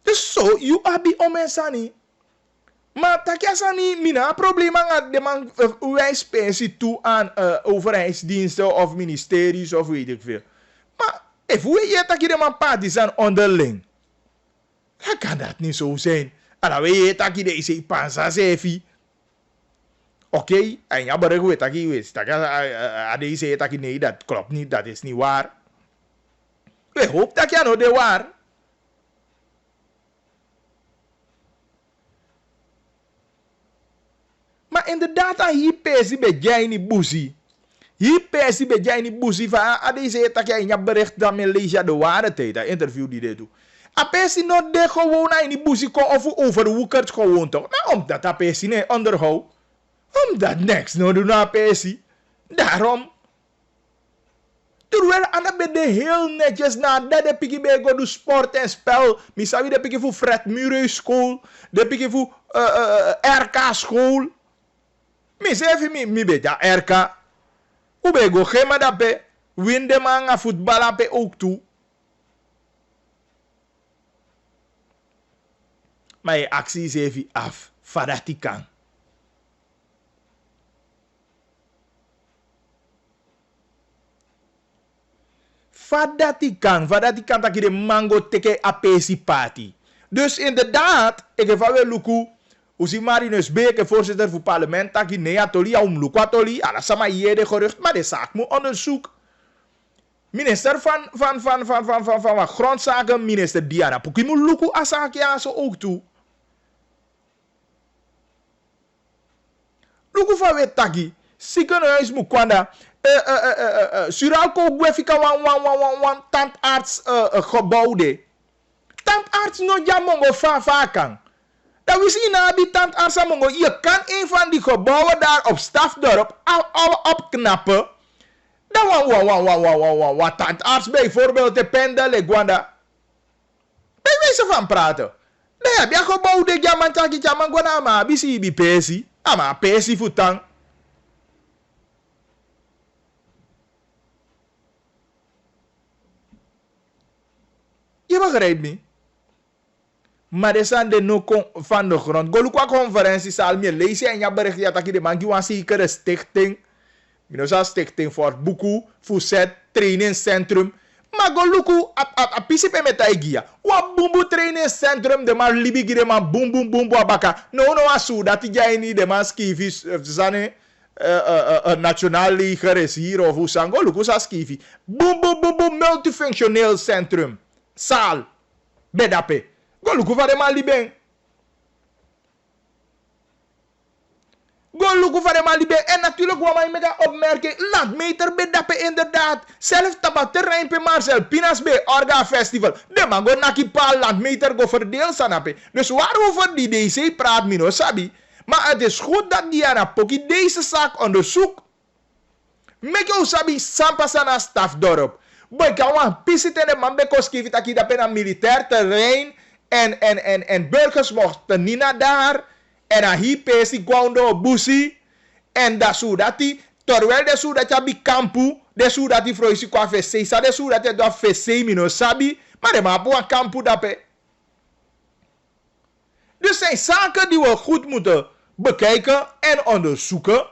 Dus zo, you abi omensani. Maar takiasani mina problema nga de man wijs pensie toe aan overheidsdiensten of ministeries of weet ik veel. Maar if we je taki de man party zijn onderling. Dan kan dat niet zo zijn. En dan weet je taki de is pansa sefi. Oké, en ja bereik we taki wist. Taki is taki nee, dat klopt niet, dat is niet waar. We hoop dat je nou de waar. Maar Maar inderdaad, hier pesi bij jij niet boezie. Hier pesi bij jij niet boezie van deze dat jij in bericht dat men lees de waarheid. Dat interview die dit doet. A pesi not de gewoon in die boezie kon of overwoekerd gewoon toch. Nou, omdat dat pesi nee onderhoud. Omdat niks nou doen na pesi. Daarom. Terwijl aan de heel netjes na dat de piki bij go do sport en spel. Misawi de piki voor Fred Mureus school. De piki voor RK school. Misawi mi beta RK. Hoe ben go gema dat pe. Win de man a voetbal pe ook toe. Maar je actie is even af. Vadat die kan. Vadat die kan dat je de mango teke apesi party. Dus inderdaad, ik heb wel luku. Usi Marinus Beke, voorzitter voor parlement, taki nea toli, luku atoli, ala sama jede gerucht, maar de zaak moet onderzoek. Minister van grondzaken, minister Diana Puki moet luku asaki aan zo ook toe. Luku van wet taki, ziekenhuis moet kwanda. Suralco gwefika wan tandarts gebouw de. Tandarts no jamongo vakan. Dat we zien na die tandarts amongo. Je kan een van die gebouwen daar op Stafdorp opknappen. Dan wat tandarts bijvoorbeeld de pendel gwanda. Bij wijze van praten. Dan heb je gebouw de jamantaki jamangwana maar bisi bi pesi. Ama pesi futang. Je begrijpt me. Maar de zijn de no van de grond. Golu qua conferentie zal me lezen en je bericht ja dat je de man die was zekere stichting. Minosa stichting voor boeku, fuset, trainingscentrum. Maar golu a pisipe met aigia. Wa bumbu trainingscentrum de man libigi de man bumbu abaka. No asu dat jij niet de man skivis zane. Nationaal leger is hier of hoe sang. Golu sa skivi. Bumbu multifunctioneel centrum. Saal. Bedape. Go luku van de man liben. Go luku van de man liben. En natuurlijk wat mij mega opmerken. Landmeter bedape inderdaad. Zelf tabat terrein pe Marcel Pinas be Orga Festival. De man go naki paal landmeter go verdeel sanape. Dus waarover die DC praat mino sabi. Maar het is goed dat Diana Poki deze zaak onderzoekt. Meke sabi sampasana Stafdorp. Boy, kan wan pisit en de man bekoskivi taki dat een militair terrein en burgers mochten niet naar daar en aan hier pesi gwaundo busi en dat zodat die terwijl de zodat je bi kampu de zodat die vroeg qua vc sa de zodat je dat vc mino sabi maar de man op kampu dape. Dus zijn zaken die we goed moeten bekijken en onderzoeken.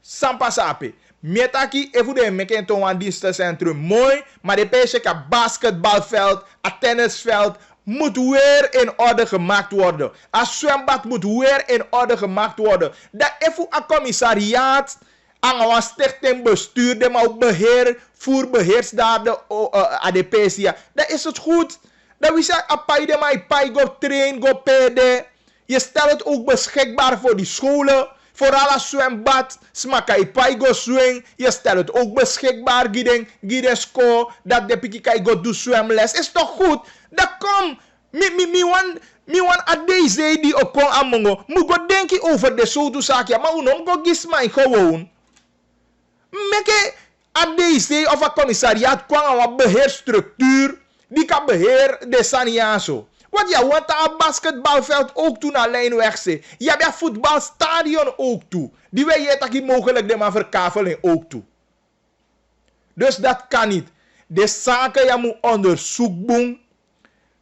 Sampasape. Metaki even de meken een dienstencentrum mooi, maar de peesje ka basketbalveld, een tennisveld moet weer in orde gemaakt worden. Een zwembad moet weer in orde gemaakt worden. Dat even een commissariaat, een stichting bestuur, de maar beheer, voerbeheers daar de ADPCA. Dat is het goed. Dat we zeggen, apai de maar pai go train, go pede. Je stelt het ook beschikbaar voor die scholen. Voor alle zwembad, smakai pai go swing. Je stelt het ook beschikbaar, giden school, dat de piki kai go do zwemles. Is toch goed? Dat kom. Mi wan a deze die ook kon amongo. Moet go denken over de soto zaakje. Maar unom go gis mij gewoon. Meke a deze of a commissariat kwam aan wat beheerstructuur. Die kan beheer de saniaso. Want je want een basketbalveld ook toe naar lijnweg zit. Je hebt een voetbalstadion ook toe. Die wij je dat mogelijk de maar verkaveling ook toe. Dus dat kan niet. De zaken je moet onderzoeken.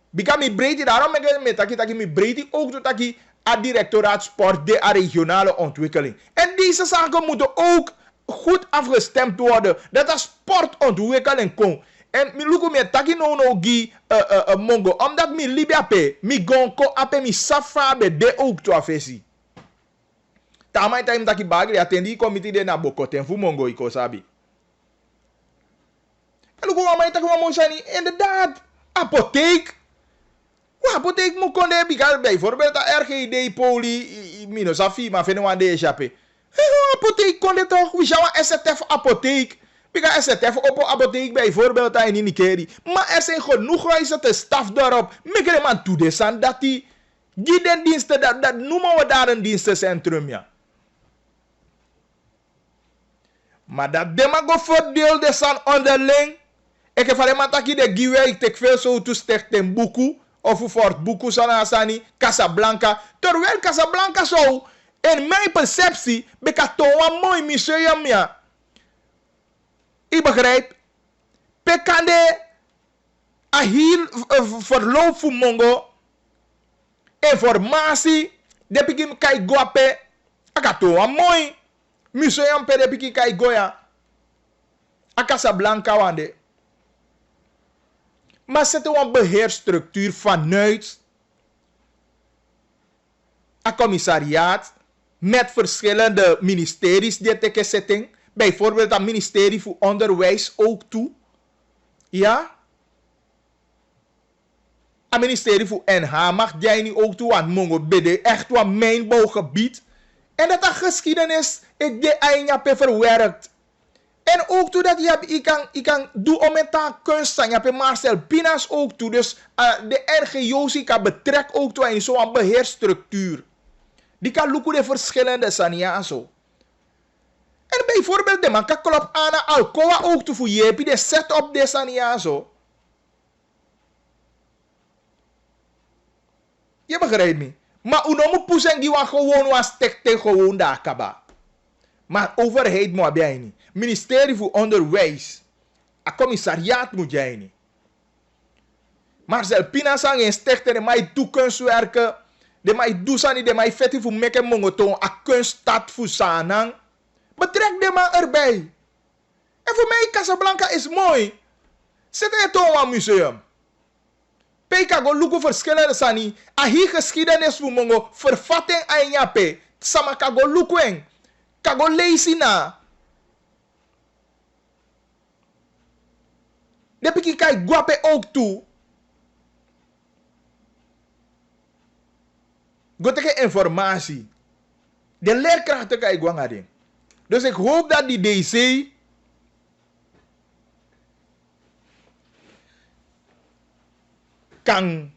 Bika mi breedte daarom met dat mi breedte ook toe dat je het directoraat sport de regionale ontwikkeling. En deze zaken moeten ook goed afgestemd worden. Dat er sportontwikkeling komt. En mi luku me taki no gi mongo. Omdat mi libya pe, mi gonko ape mi safa be de ook to afesi. Tamai time taki bagri atendi committee de na bokoten fu mongo iko sabi. En luku amai taki wa monshani inderdaad apotheek. Wa apotheek mo konde bijvoorbeeld de RGD poli minus afi maar vinden we aan deze jape. Apotheek kon dit toch? We gaan STF apotheek. We gaan STF op apotheek bijvoorbeeld in Nikeri. Maar er zijn genoeg huizen te staf daarop. Mekere man toedesan dat die den diensten, dat noemen we daar een dienstencentrum, ja. Maar dat demago voordeel de san onderling. Ik heb alleen maar de giwe, ik tek veel zo toe sticht in Buku. Of Fort Buku, Sanasani, Casablanca. Terwijl Casablanca zo, in mijn perceptie, bekato een mooi museum, ja. Ik begrijp. Pekande, a hier verloop voor Mongo. Informatie, de pikim kai guape. Akato een mooi museum, pe de pikim kai goya. A Casablanca, wande. Maar zetten we een beheerstructuur vanuit een commissariaat met verschillende ministeries die te zetten. Bijvoorbeeld het ministerie voor onderwijs ook toe. Ja. Het ministerie voor NH mag jij niet ook toe, want Mongo bede echt wat mijnbouwgebied. En dat geschiedenis ik de eindje verwerkt. En ook toe dat je kan doen om met een kunst. Je hebt Marcel Pinas ook toe. Dus de RGO's kan betrek ook toe in zo'n beheerstructuur. Die kan lukken de verschillende saniaso. En bijvoorbeeld de man kan klop aan Alcoa ook toe voor je. De set op de saniaso. Je begrijpt me. Maar unomu pusen die wan gewoon was tekte gewoon daar kaba. Maar overheid moet jij niet. Ministerie voor Onderwijs. A commissariaat moet jij niet. Marcel Pina sang in stekte de mij toekunstwerken. De mij doesani de mij vetti voor meke mongoton. A kunststad voor sanang. Betrek de man erbij. En voor mij Casablanca is mooi. Zet het toch een museum. Peka go luku verschillende sani. A hier geschiedenis voor mongo. Vervatting aan jape. Sama kago lukueng. Kago lezen na. De piki kai guape ook toe. Goteke informatie. De leerkrachten kai guangading. Dus ik hoop dat die DC kan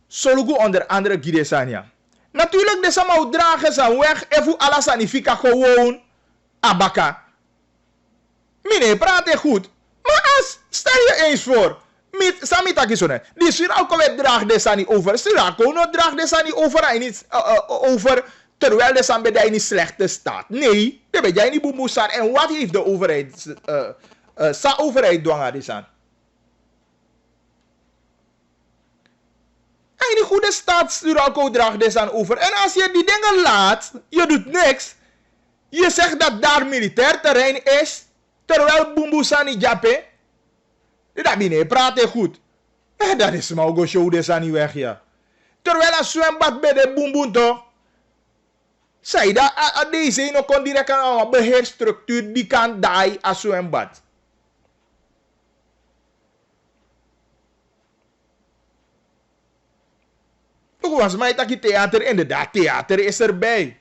solugu onder andere Gidesania. Natuurlijk, de samau dragen zijn weg. Even alles sanifika gewoon abaka. Mine, praat goed. Maar stel je eens voor. Met Samitakisone. Die Surako draagt de sani over. Surako no draagt de sani over. Terwijl de san bij niet slechte staat. Nee, de bij jij niet boemoesar. En wat heeft de overheid? Sa overheid dwanga die san? En in goede staat Surako draagt de san over. En als je die dingen laat, je doet niks. Je zegt dat daar militair terrein is. Terwijl Bumbusani Jape. Dat binnen praat goed. Dat is maar go show de sani weg ja. Terwijl een zwembad bij de Bumbun toch. Zij dat deze no kon direct aan een beheerstructuur die kan die als zwembad. Ook was mij dat je theater inderdaad theater is erbij.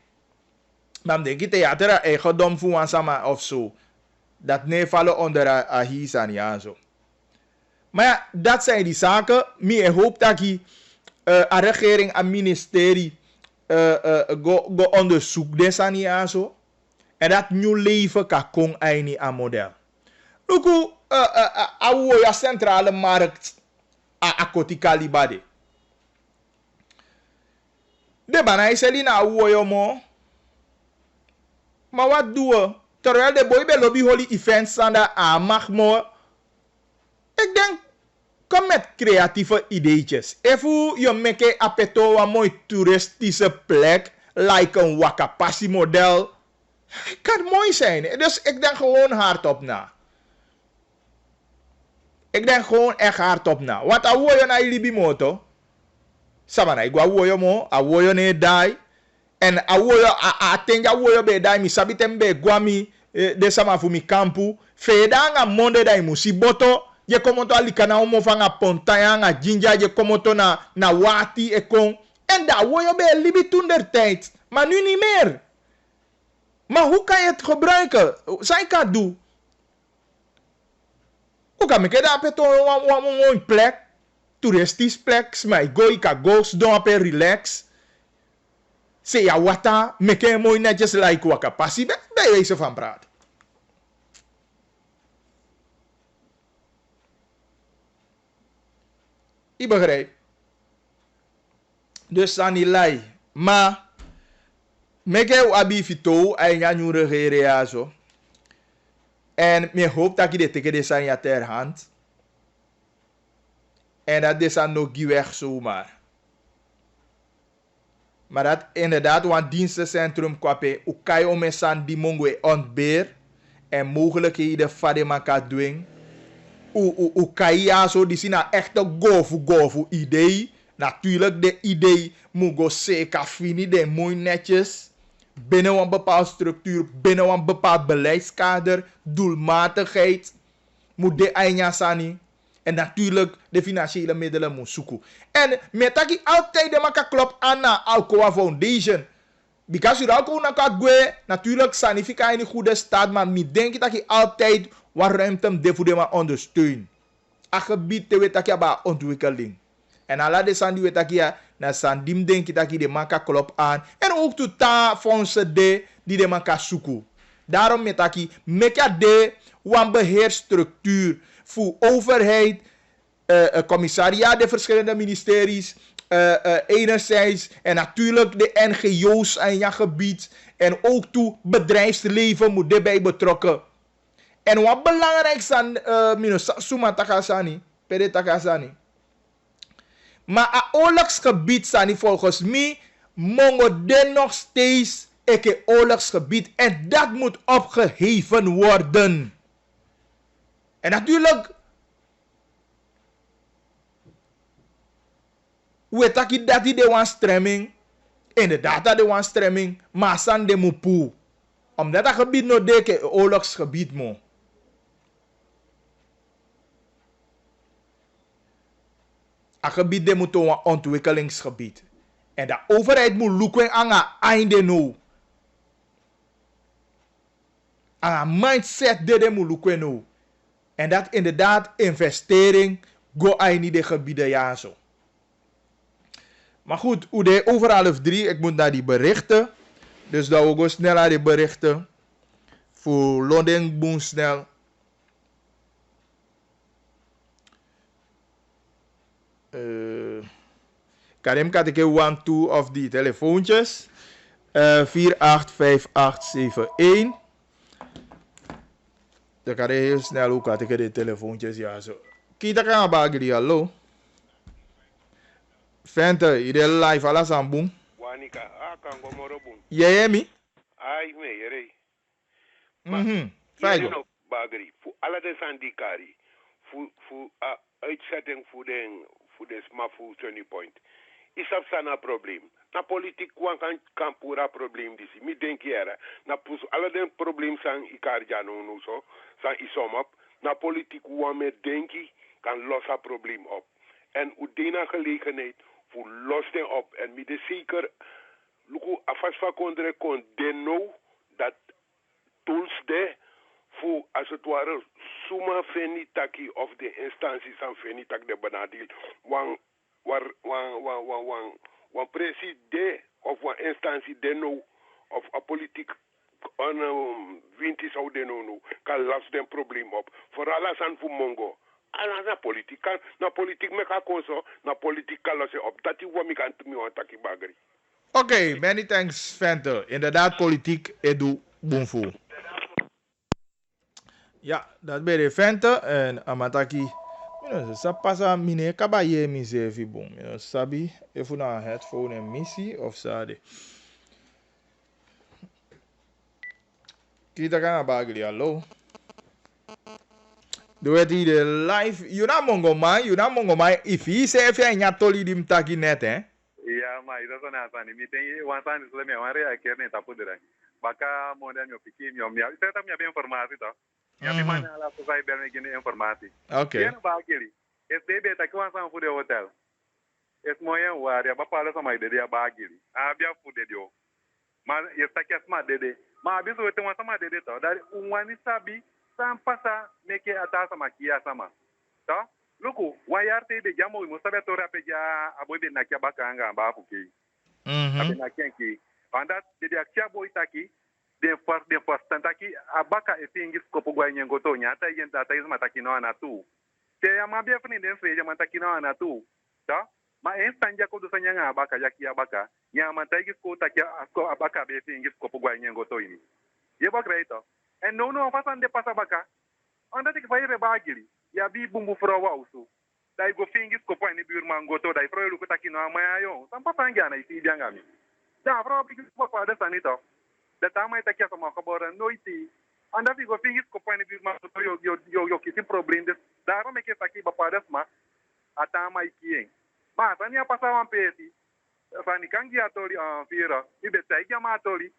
Maar dan denk je theater eigendom voor een sama of zo. Dat nee vallen onder Ahisan ja zo. Maar ja, dat zijn die zaken. Ik hoop dat je een regering, een ministerie go onderzoek desan ja zo. En dat nieuw leven kan komen aan model. Luku a centrale markt a kotikali bade. De banai selina a mo. Maar wat doen we? Terwijl de boy bij lobby holy events aan de mag mo. Ik denk, kom met creatieve ideetjes. Even je make apeto een mooi toeristische plek, like een Wakapassi model. Kan mooi zijn. Dus ik denk gewoon hardop na. Ik denk gewoon echt hardop na. Wat awoyo na ilibi moto? Sabana, ik awoyo mo, awoyo ne dai. En awoyo atenja awoyo be dai mi sabitembe guami de sama fu mi kampu. Feda nga monde dai musiboto. Je komoto alikana omo fanga pontaya nga jinja je komoto na wati e kon. En da awoyo be libi toen der tijd. Maar nu niet meer. Maar hoe kan je het gebruiken? Zij kan doen. Hoe kan ik dat op een plek? Toeristisch plek. Maar ik ga doen relax. Zeg ja, wat dan? Meke mooi netjes like waka passie. Bij wijze van praten. Ik begrijp. Dus aan die lei. Maar meke abi fito en ja nu regeren ja zo. En me hoop dat je dit teken de zijn ja ter hand. En dat is dan nog weg zomaar. Maar dat inderdaad, want dienstencentrum kwape, hoe kan je om een die mongwe ontbeer en mogelijkheden van de man kan doen. Hoe kan je ja zo, die zien nou echt een gofu idee. Natuurlijk, de idee moet go zeker fini, de mooi netjes. Binnen een bepaalde structuur, binnen een bepaald beleidskader, doelmatigheid. Moet de eindja sani. En natuurlijk de financiële middelen moet zoeken. En met dat je altijd de maka klopt aan de Alcoa Foundation. Because je Alcoa kan gaan, natuurlijk sanifica in een goede staat. Maar ik denk dat je altijd wat ruimte de voor de ondersteunen. A gebied te weten dat je bij ontwikkeling. En ala de sandi weet dat je na sandim denk je dat je de maka klopt aan. En ook totaal fondsen de die de maka zoeken. Daarom met dat je meka de wan beheerstructuur voor overheid, commissariaat de verschillende ministeries, enerzijds en natuurlijk de NGO's in je gebied en ook toe bedrijfsleven moet erbij betrokken. En wat belangrijk is aan Suma Takasani, Pere Takasani. Maar het oorlogsgebied sani volgens mij mogen er nog steeds een oorlogsgebied en dat moet opgeheven worden. En natuurlijk, we taki dat die de wan stemming, inderdaad dat de wan stemming, maar san de mupu. Omdat dat gebied no deke oorlogsgebied mo. Het gebied de moet een ontwikkelingsgebied. En de overheid moet lukken aan het einde no. Aan het mindset de moet lukken no. En dat inderdaad investering go in de gebieden ja zo. Maar goed, hoe de over 2:30, ik moet naar die berichten. Dus dat we go snel naar die berichten. Voor Londen boem snel. Karim kan ik 1, 2 of die telefoontjes. 485871. Dan kan ik heel snel ook had ik de telefoontjes ja zo. Kita kan bagri hallo. Fente, ide live alles aan boom. Wanika, kan go moro boom. Yeye mi? Ai me yere. Faigo. No bagri. Fu ala de sandikari. Fu uitzetting voor de smafu turning point. Is dat sana probleem. Na politiek kan pura probleem disi. Mi denk jere. Na pus ala den probleem sang ikarja no so. Sang isom op. Na politiek wan me denki kan los a probleem op. En u dena gelegenheid voor los den op. En mi de zeker luku afas va kondre kon deno dat tools de voor als het ware suma fenitaki of de instanties aan fenitak de benadeel wan president of wan instantie deno of a politiek winti zou deno kan las den probleem op. Vooral als aan voor mongo. En na politiek me kan konso, na politiek kan losse op. Dat is wat ik aan me want taki bagri. Oké, many thanks Fente. Inderdaad politiek edu boomful. Ja, dat ben de Fente en amataki. Sa pasa mine kabaye mi zevi boom. Sabi, if una headphone en missie of sade. Kita kan bagri hallo. Doe het hier live. You na mongo mai. If he say if je nyatoli dim taki net hè. Ja, maar dat is een aantal. Ik denk, want aan is alleen maar reageren niet op de baka modern op pikin yom ya. Saya tak punya informasi toh. Ya di mana lah saya beri gini informasi. Okay. Dia bagili. SDB tak kuan sang fu de hotel. Es moyen wa dia bapa la sama dia bagili. Ah bia fu de dio. Mas ya tak smart de Ma biso wete wan sama de to. Dari unwani sabi sam pasa meke ata sama kia sama. To? Luku, wayarte de jamo mo sabe to rape ja abobe na kia baka anga ba fuki. Abe na kenki. Anda de akia boy taki de force tantaki abaka efingis kopo gwa nyengoto nyata yenta taizma takino anatu. Te amabia fini den freja mantakino anatu. To? Ma instancia ko do sanya nga abaka yaki abaka nya mantagi ko takia ko abaka be efingis kopo gwa nyengoto ini. Ye ba greito. En no fasan de pasa baka. Anda tik fayre bagili. Ya bi bumbu frowa usu. Dai go fingis ko pani bir mangoto dai fro lu ko takino amayo. Sampa sangya na isi biangami. Da fro bi ko pa da sanito. Da tama ita kia sama kabora noiti. Anda fi go fingis ko pani bir mangoto yo kisim problem des. Da ro meke taki ba pa ma atama ikien. Ma tania pasawan pesi. Fani kangi atori fira. Ibe tai ma atori.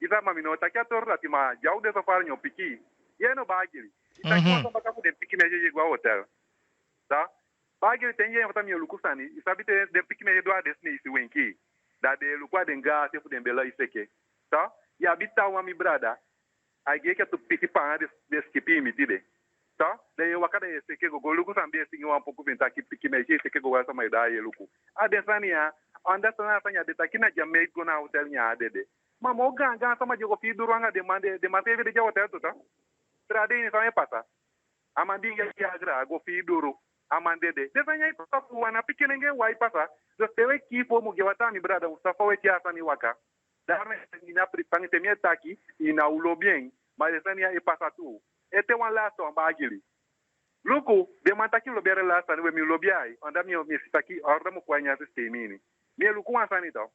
Isa mamino takia tor lati ma jau de safari nyo piki. Yeno bagili. Itakiwa samba kapu de piki meje gwa hotel. Da bagili tenye yata mi lukusani. Isabite de piki meje doa desne isi wenki. Da de lukwa de nga tefu de mbela iseke. Da ya bita wa mi brada. Ageke tu piki pa de skipi mitide. Da de wakada iseke go lukusan be singi wa poku venta ki piki meje iseke go wasa mai da ye luku. Adesani ya anda sana sanya de takina jamei go na hotel nya adede. Mama oga sama jogo fi duru anga de mate de jawo teto ta trade ni sama pasa amandi ya agra go fi duru amande de sanya ipasa wana pikinenge wa ipasa do tewe ki fo mu gewata mi brada usafa we tia sani waka darme ina pripang temia taki ina ulo bien ma de sanya ipasa tu ete wan la so mbagili luku de mantaki lo bere la sani we mi lo biai onda mi sitaki orda mu kwanya sistemini mi luku wan sani to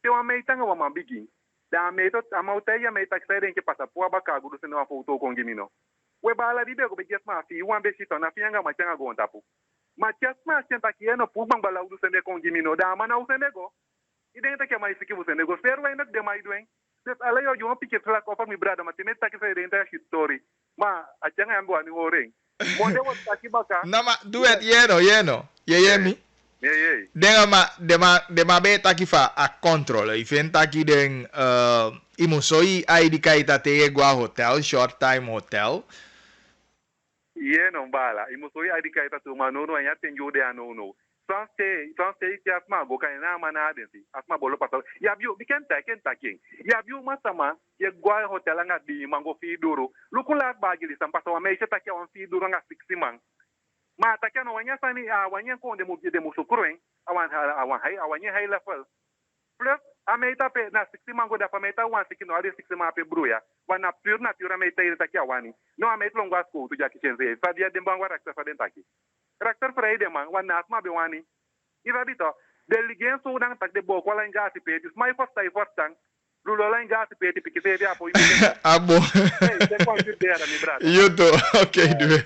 te wan meitanga wa mambigi da meto amauteya meta ksere nke pasapua baka gudu sene wa foto kongimino we bala dibe go bejes ma fi wan be sito na fianga machanga go ntapu machasma senta kieno pubang bala gudu sene kongimino da mana usene go identa ke mai siki usene go fer wa inak de mai duen des ala yo yo pike tra ko fa mi brada matimeta ksere enta history ma achanga yango ani oreng monde wo takibaka nama duet yeno yeyemi yeah. De ma beta kifa a control. Ifenta ki den imusoi ID kaita te gua hotel, short time hotel. No bala. Imusoi ID kaita tu manono anya tenjo de anono. Sanste ti asma go kan na mana adensi. Asma bolo pasal. Ya biu biken taking. Ya biu masama ye gua hotel nga di mango fi duro. Lukula bagili sampasa wa meisha takia on fi duro nga 60 man. Ma takia no wanya sani wanya ko de musukuru awanya high level plus ameita pe na 60 mango da pameta wan sikino ali 60 ma pe bruya wana pure ameita ile takia wani no ameita longwa school tu jaki chenze sabia de mbangwa rakta fa den taki rakta freide man wana asma be wani ira bito deligen so dan tak de bo ko la ngati pe dis my first time lulo la ngati pe ti pikise dia po abo yuto okay duwe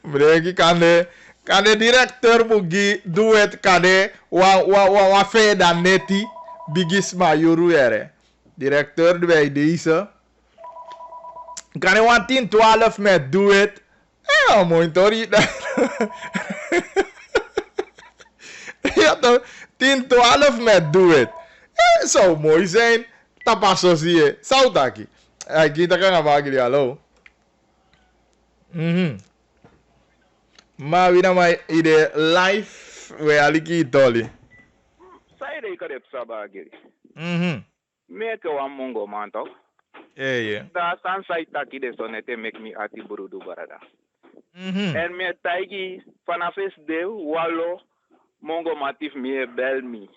breki kade directeur bugi duet kade wa fe da neti bigisma yuru ere directeur de deze kade 12 met duet mooi tori ja toch 10-12 met duet zou mooi zijn tapaso zie je sautaki kita kan abagi hallo ma wina mai ide live we aliki toli sai dai kare sabagi me ke wa mongo manto da san sai taki de sonete make me ati burudu barada en me taigi fanafes de walo mongo matif me bel mi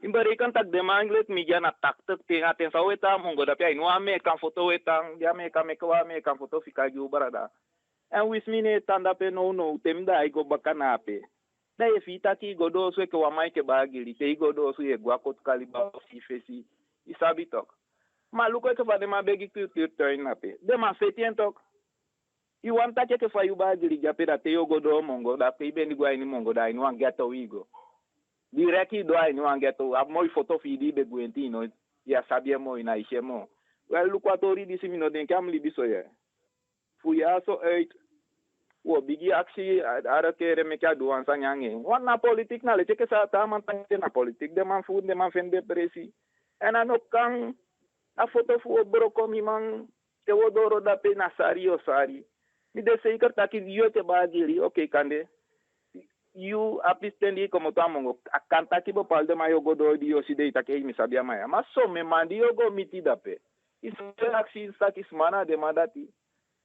imbari kan tak de manglet mi jana tak te aten saweta mongo da pia inwa me kan foto wetang dia me kan foto fikaju barada en wis mine tanda pe no temda igo bakana pe da e fita ki godo so ke wa mai ke bagili te godo so e gwa kot kaliba fi fesi isabi tok maluko ke fa de ma begi tu na pe de ma fetien tok I want ke fa yu bagili jape da te yo godo mongo da pe be ni gwa ni mongo da ni wan geto wigo direki do ai ni wan geto ab moi foto fi di be guentino ya sabie moi na ishemo well lukwatori di simino den kam libiso ye fu ya so wo bigi aksi ara kere me ka duan sanyange wana politik na le cheke sa ta man tante na politik de man fu de man fende presi ena no kan A foto fu broko mi man te wodoro da pe na sari o sari. Mi de zeker dat ik yo te bagiri, oké kande. You apistendi como tamongo akanta ki bepaalde ma yo godo di yo side itake mi sabia maya. Ma so me mandi yo go miti da pe. Is reactie sakis mana de madati.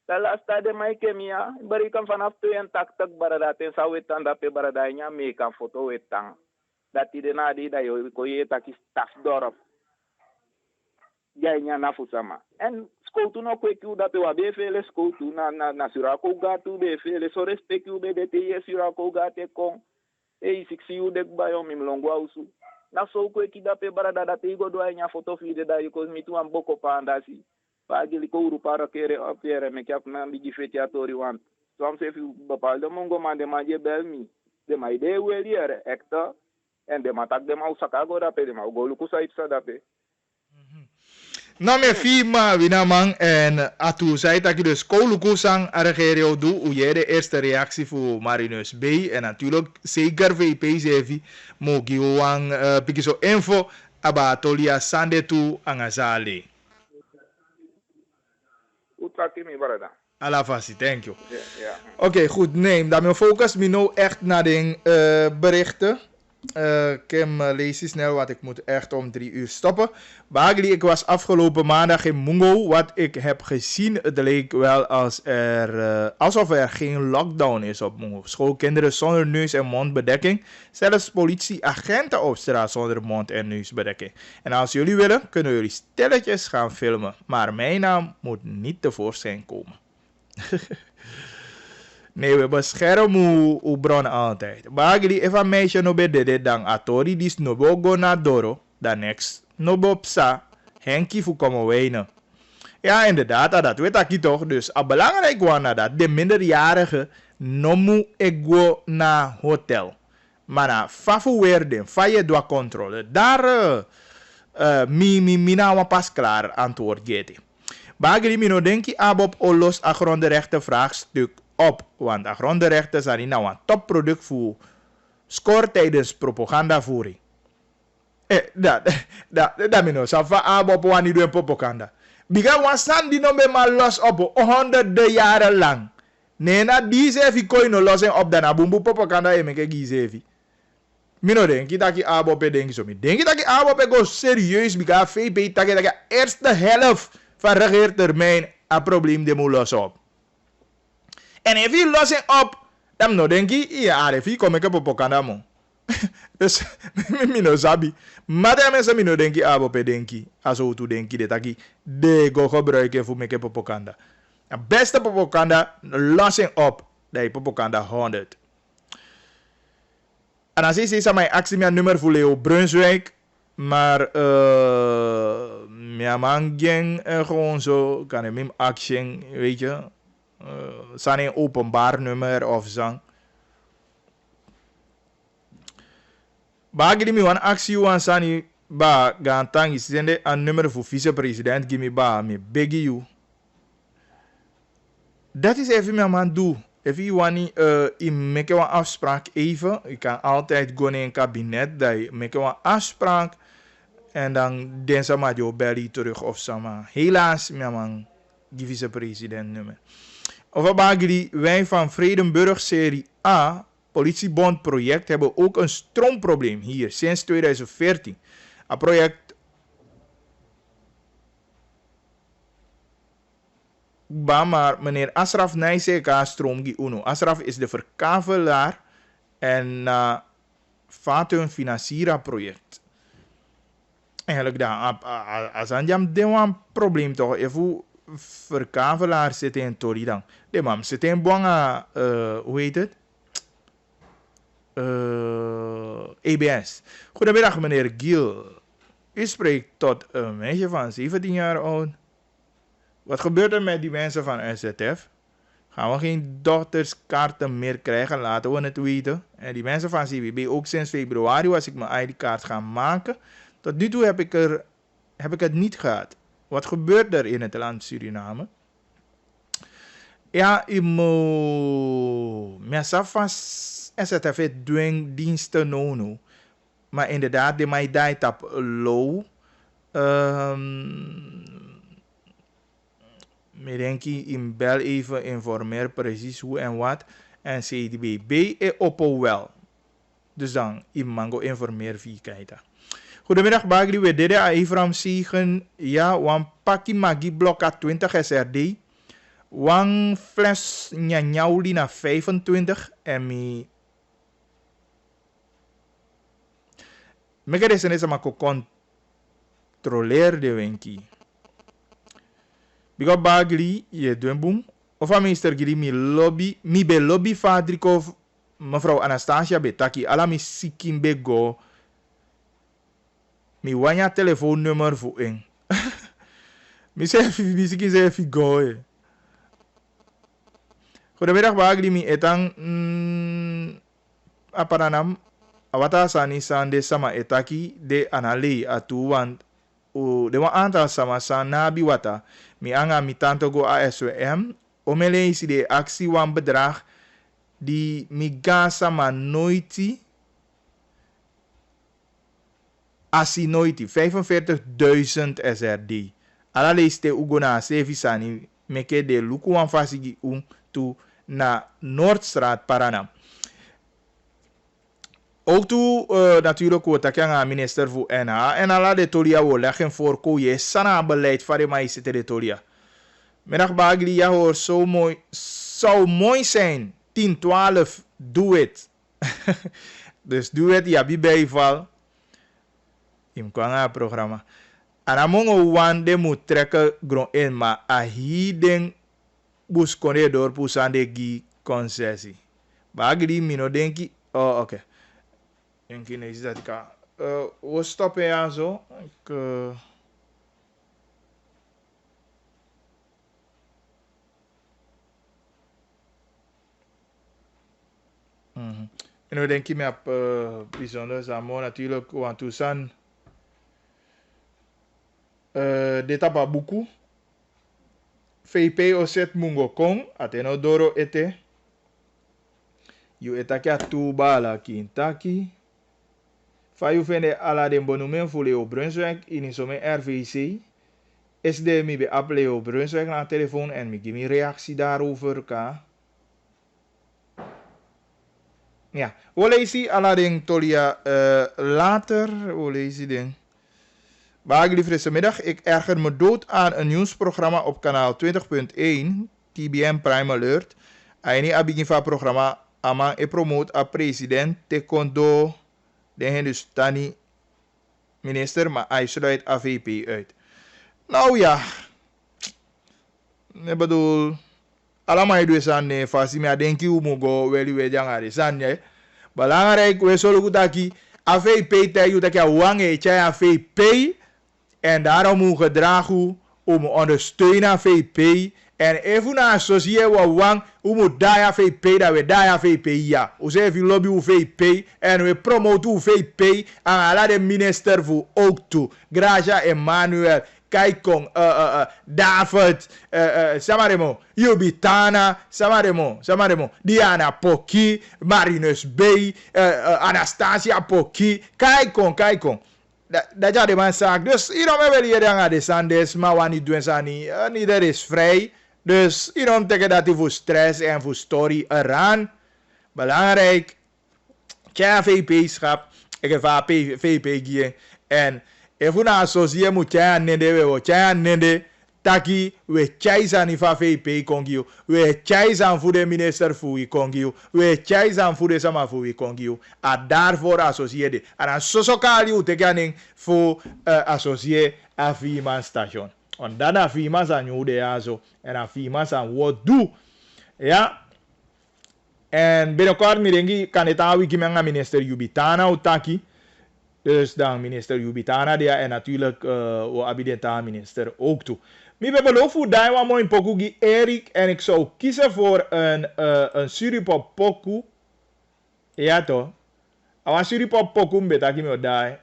De laatste de mij kemia, bari kan vanaf 82 baradaten sa wetan da pe baradanya me kan foto wetang. Dat die de nadi da yo ko ye takis taf dorp. Janya na fusama. En school tu no kweku da pe wa be fele school tu na surako ga tu be fele so respect u be de te ye surako ga te kon. E siksi u dek ba yo mi mlongo ausu. Na so kweki da pe barada da te go do anya foto fide da yo ko mi tu am boko pa andasi. Pagili ko uru para kere opere me kap na bigi fetiatori wan. So am se fi bepaalde mongo man de manje bel mi. De ma ide weliere ekta en de matak de ma usaka go da pe de ma go luku sa ipsa da pe. Nou me fima winamang en atu zei dat je dus koulukusang arregerio doe hoe jij de eerste reactie voor Marinus B en natuurlijk zeker VP7 mogi wang pikiso info aba tolia sande tu angazali. Utakimi barada. Alavasi, thank you. Ja. Oké, goed. Nee, dan mijn focus me nou echt naar de berichten. Kim, lees je snel, want ik moet echt om 3 uur stoppen. Bagli, ik was afgelopen maandag in Mungo. Wat ik heb gezien, het leek wel alsof er geen lockdown is op Mungo. Schoolkinderen zonder neus- en mondbedekking. Zelfs politieagenten op straat zonder mond- en neusbedekking. En als jullie willen, kunnen jullie stilletjes gaan filmen. Maar mijn naam moet niet tevoorschijn komen. Nee, we beschermen uw bron altijd. Bagli, if een meisje no bedede dan atori dis no bogo na doro, dan next no bopsa, henki fu komen wijnen. Ja, inderdaad, dat weet ik toch. Dus belangrijk was dat de minderjarige no mu ego na hotel. Maar na fafu werden, faye doa controle. Daar mi na pas klaar antwoord gete. Bagli, mi no denki abop olos a grondrechten vraagstuk op, want de grondrechten zijn nou een topproduct voor score tijdens propagandavoering. Dat mino, safa abo po wani doen propaganda. Biga wasan di no be maar los op 100 jaren lang. Nena die zevi koi no los en op dan abumbu propaganda e meke gizevi. Mino denki dat je abo pe denki so mi. Denki dat je abo pe go serieus biga VP dat je eerste helft van regeertermijn een probleem de moet los op. En if je los op, dan no denki, ja, if je kom ik op propaganda mo. Dus, mi no sabi. Maar de mensen mi no denki, abo pe denki. Aso tu denki de taki, de go gebruiken voor meke propaganda. De beste propaganda, los op, de propaganda 100. En als je ziet, mijn actie, mijn nummer voor Leo Brunswijk. Maar, mijn man ging gewoon zo, kan ik mijn actie, weet je. Zijn een openbaar nummer of zo. Bagili mi wan actie wan sani ba gantangi sende een nummer voor vicepresident gimi ba mi begi you. Dat is even mijn man doe. Even je wani make een afspraak even. Je kan altijd gaan in een kabinet dat je make een afspraak en dan den sama jo belly terug of sama. Helaas mijn man die vicepresident nummer. Of bagili wij van Vredenburg serie A politiebond project hebben ook een stroomprobleem hier sinds 2014. Een project maar meneer Asraf Nijseka stroomgi uno. Asraf is de verkavelaar en Fatun Financiera project. Eigenlijk daar als aan een probleem toch even verkavelaar zit in Toridan. De mam zit in Bonga, hoe heet het? EBS. Goedemiddag meneer Giel. U spreekt tot een meisje van 17 jaar oud. Wat gebeurt er met die mensen van SZF? Gaan we geen dochterskaarten meer krijgen? Laten we het weten. En die mensen van CWB, ook sinds februari was ik mijn ID-kaart gaan maken. Tot nu toe heb ik het niet gehad. Wat gebeurt er in het land Suriname? Ja, SZF dwing diensten nono. Maar inderdaad, de mij tap low. Merenki in bel even informeer precies hoe en wat. En CDBB oppo wel. Dus dan in mango informeer via kijken. Goedemiddag Bagri, we deden aan Ephraim Siegen. Ja, wan paki magi blokka 20 SRD. Wan fles nyanyauli na 25. En mi... Mega de senesa mako controleer de wenki. Bigo Bagri, je doen boom. Of a meester Giri mi be lobby Fadriko mevrouw Anastasia Betaki ala mi sikim be go. Mi wanya telefoonnummer voor een. Mi sikim se fi go. Goedemiddag Bagri mi etang aparanam awata sani sande sama etaki de anali atu want de wan aantal sama sana biwata mi anga mi tanto go ASWM omele isi de actie wan bedrag die mi ga sama noiti asi noiti 45.000 SRD. Ala leiste ugona sevisani meke de luku wan fasigi tu na Noordstraat Paranam. Ook toe natuurlijk wordt ik aan minister voor NH en ala de tolia wil leggen voor koje sana beleid van de maïs territoria. Middag Bagli, ja hoor, zo mooi, zou mooi zijn. 10, 12, doe het. Dus doe het, ja, bijval. In kwanga programma. En amongo wan de moet trekken gron in, maar ahi den buskone door pusande gi concessie. Bagli, mino denki, oh oké. Denki nee, is dat ik we stoppen ja zo. En dan denk ik me op bijzonder Samo natuurlijk, want toen zijn dit tapa buku VP oset mungo kong ateno doro ete yu etaki atuba la kintaki fayu fende ala den bonumen voor Leo Brunswijk in isome RVC is de mi be app Leo Brunswijk na telefoon en mi give me reactie daarover ka. Ja, we lezen alleen tolia later. We lezen ding. Bagli frisse middag. Ik erger me dood aan een nieuwsprogramma op kanaal 20.1 TBM Prime Alert. Aini abigin van programma ama e promote a president tekondo de Hindustani minister, maar hij sluit AVP uit. Nou ja, ik bedoel. Allemaal je doet aan de fasi, maar denk je hoe moet go wel je jangen zijn je. Belangrijk we zullen goed dat AVP tegen dat je wange je AVP en daarom moet gedragen om ondersteunen AVP en even na associëren we wang hoe moet daar AVP dat we daar AVP ja. We zeggen lobby UVP en we promoten UVP en ala de minister voor ook toe. Gracia Emmanuel. Kaikong, David, Samaremo, Yubitana, Samaremo, Diana Poki, Marinus B, Anastasia Poki, Kaikong. Dat ja de man zegt. Dus hierom hebben we hier aan de Sandes, maar wat niet doen zijn ieder is vrij. Dus hierom tegen dat hij voor stress en voor story eraan. Belangrijk, tja VP-schap, ik heb VP en if una associate mu chaya nende we chaya nende taki we chaisa ni fa VP kongiu we chaisa fu de minister fu kongiu we chaisa fu de sama fu kongiu a daarvoor associate en an sosokali u teganing fu associate a Vima station on dana Vima sa nyude azo en a Vima sa what do ja en binnenkort mirengi kan het aan wiki menga minister Yubitana utaki. Dus dan minister Yubitana dia en natuurlijk we abidenta minister ook toe. Mi be beloof voor Daiwa mooi pokugi Erik en ik zou kiezen voor een suripop poku. Ja toch? Awan suripop poku mbetaki me odai.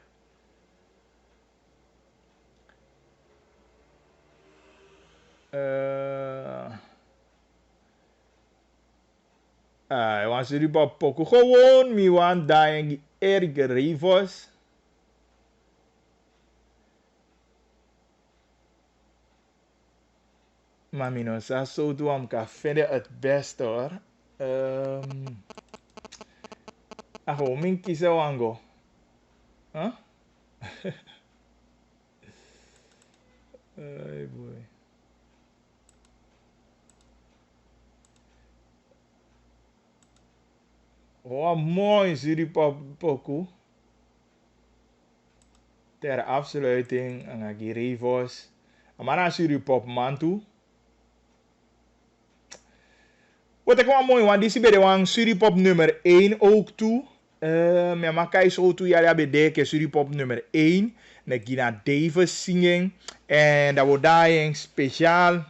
Awan suripop poku gewoon mi wan dai Erik Rivos. Maar mino sa zo doen om kan vinden het beste hoor. Ako, min kiezen wango. Huh? Ay boy. Oh, mooi Suripop poku. Ter afsluiting aan Girivos. Amana Suripop mantu. Wat ik wel mooi, want die is bij de Suripop nummer 1 ook toe. Met makai zo toe, ja, bedeken Suripop nummer 1. De Gina Davis zingen. En dat wordt daar een speciaal.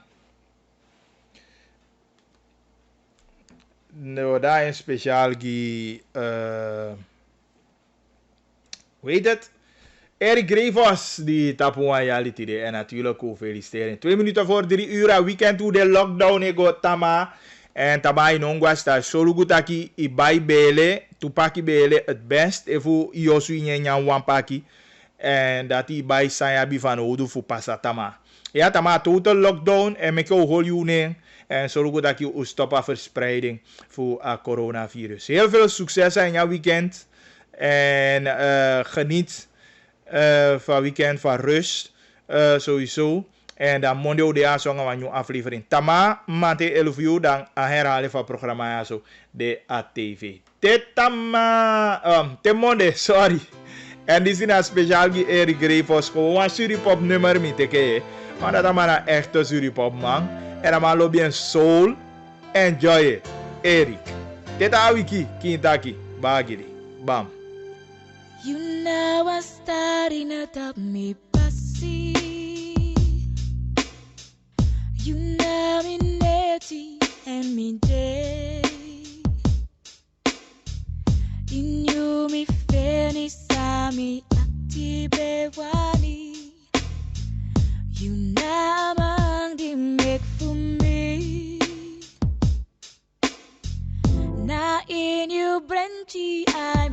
Dat wordt daar een speciaal. Weet het? Eric Grevos, die tapuan reality. En natuurlijk ook feliciteren. 2 minuten voor 3 uur. Weekend toe de lockdown. Ik go tama. En tabai nongwa sta solugutaki ibai bele. Tupaki bele het best. Efu iosu nyen wampaki. En dat die bij Sanyabi van Odu voor Pasatama. Ja, tama total lockdown. En ik wil hol you en zorgen dat je stoppen verspreiding voor coronavirus. Heel veel succes in jouw weekend. En geniet van weekend van rust. Sowieso. En dan monday de aanzongen van nieuwe aflevering. Tama, mate 11 uur. Dan herhalen van het programma de ATV. Te monday, sorry. En dit is een speciaal Eric Grevos. Gewoon een Suripop nummer met te maar dat is maar een echte Suripop man. En dan maar bien soul. Enjoy it. Eric. Dit is wiki. Kintaki. Bagiri. Bam. You know I'm starting to top me passy. You know me netty and me day. You knew me finish. Me active wani. You know among the make for me. Now in your branchy I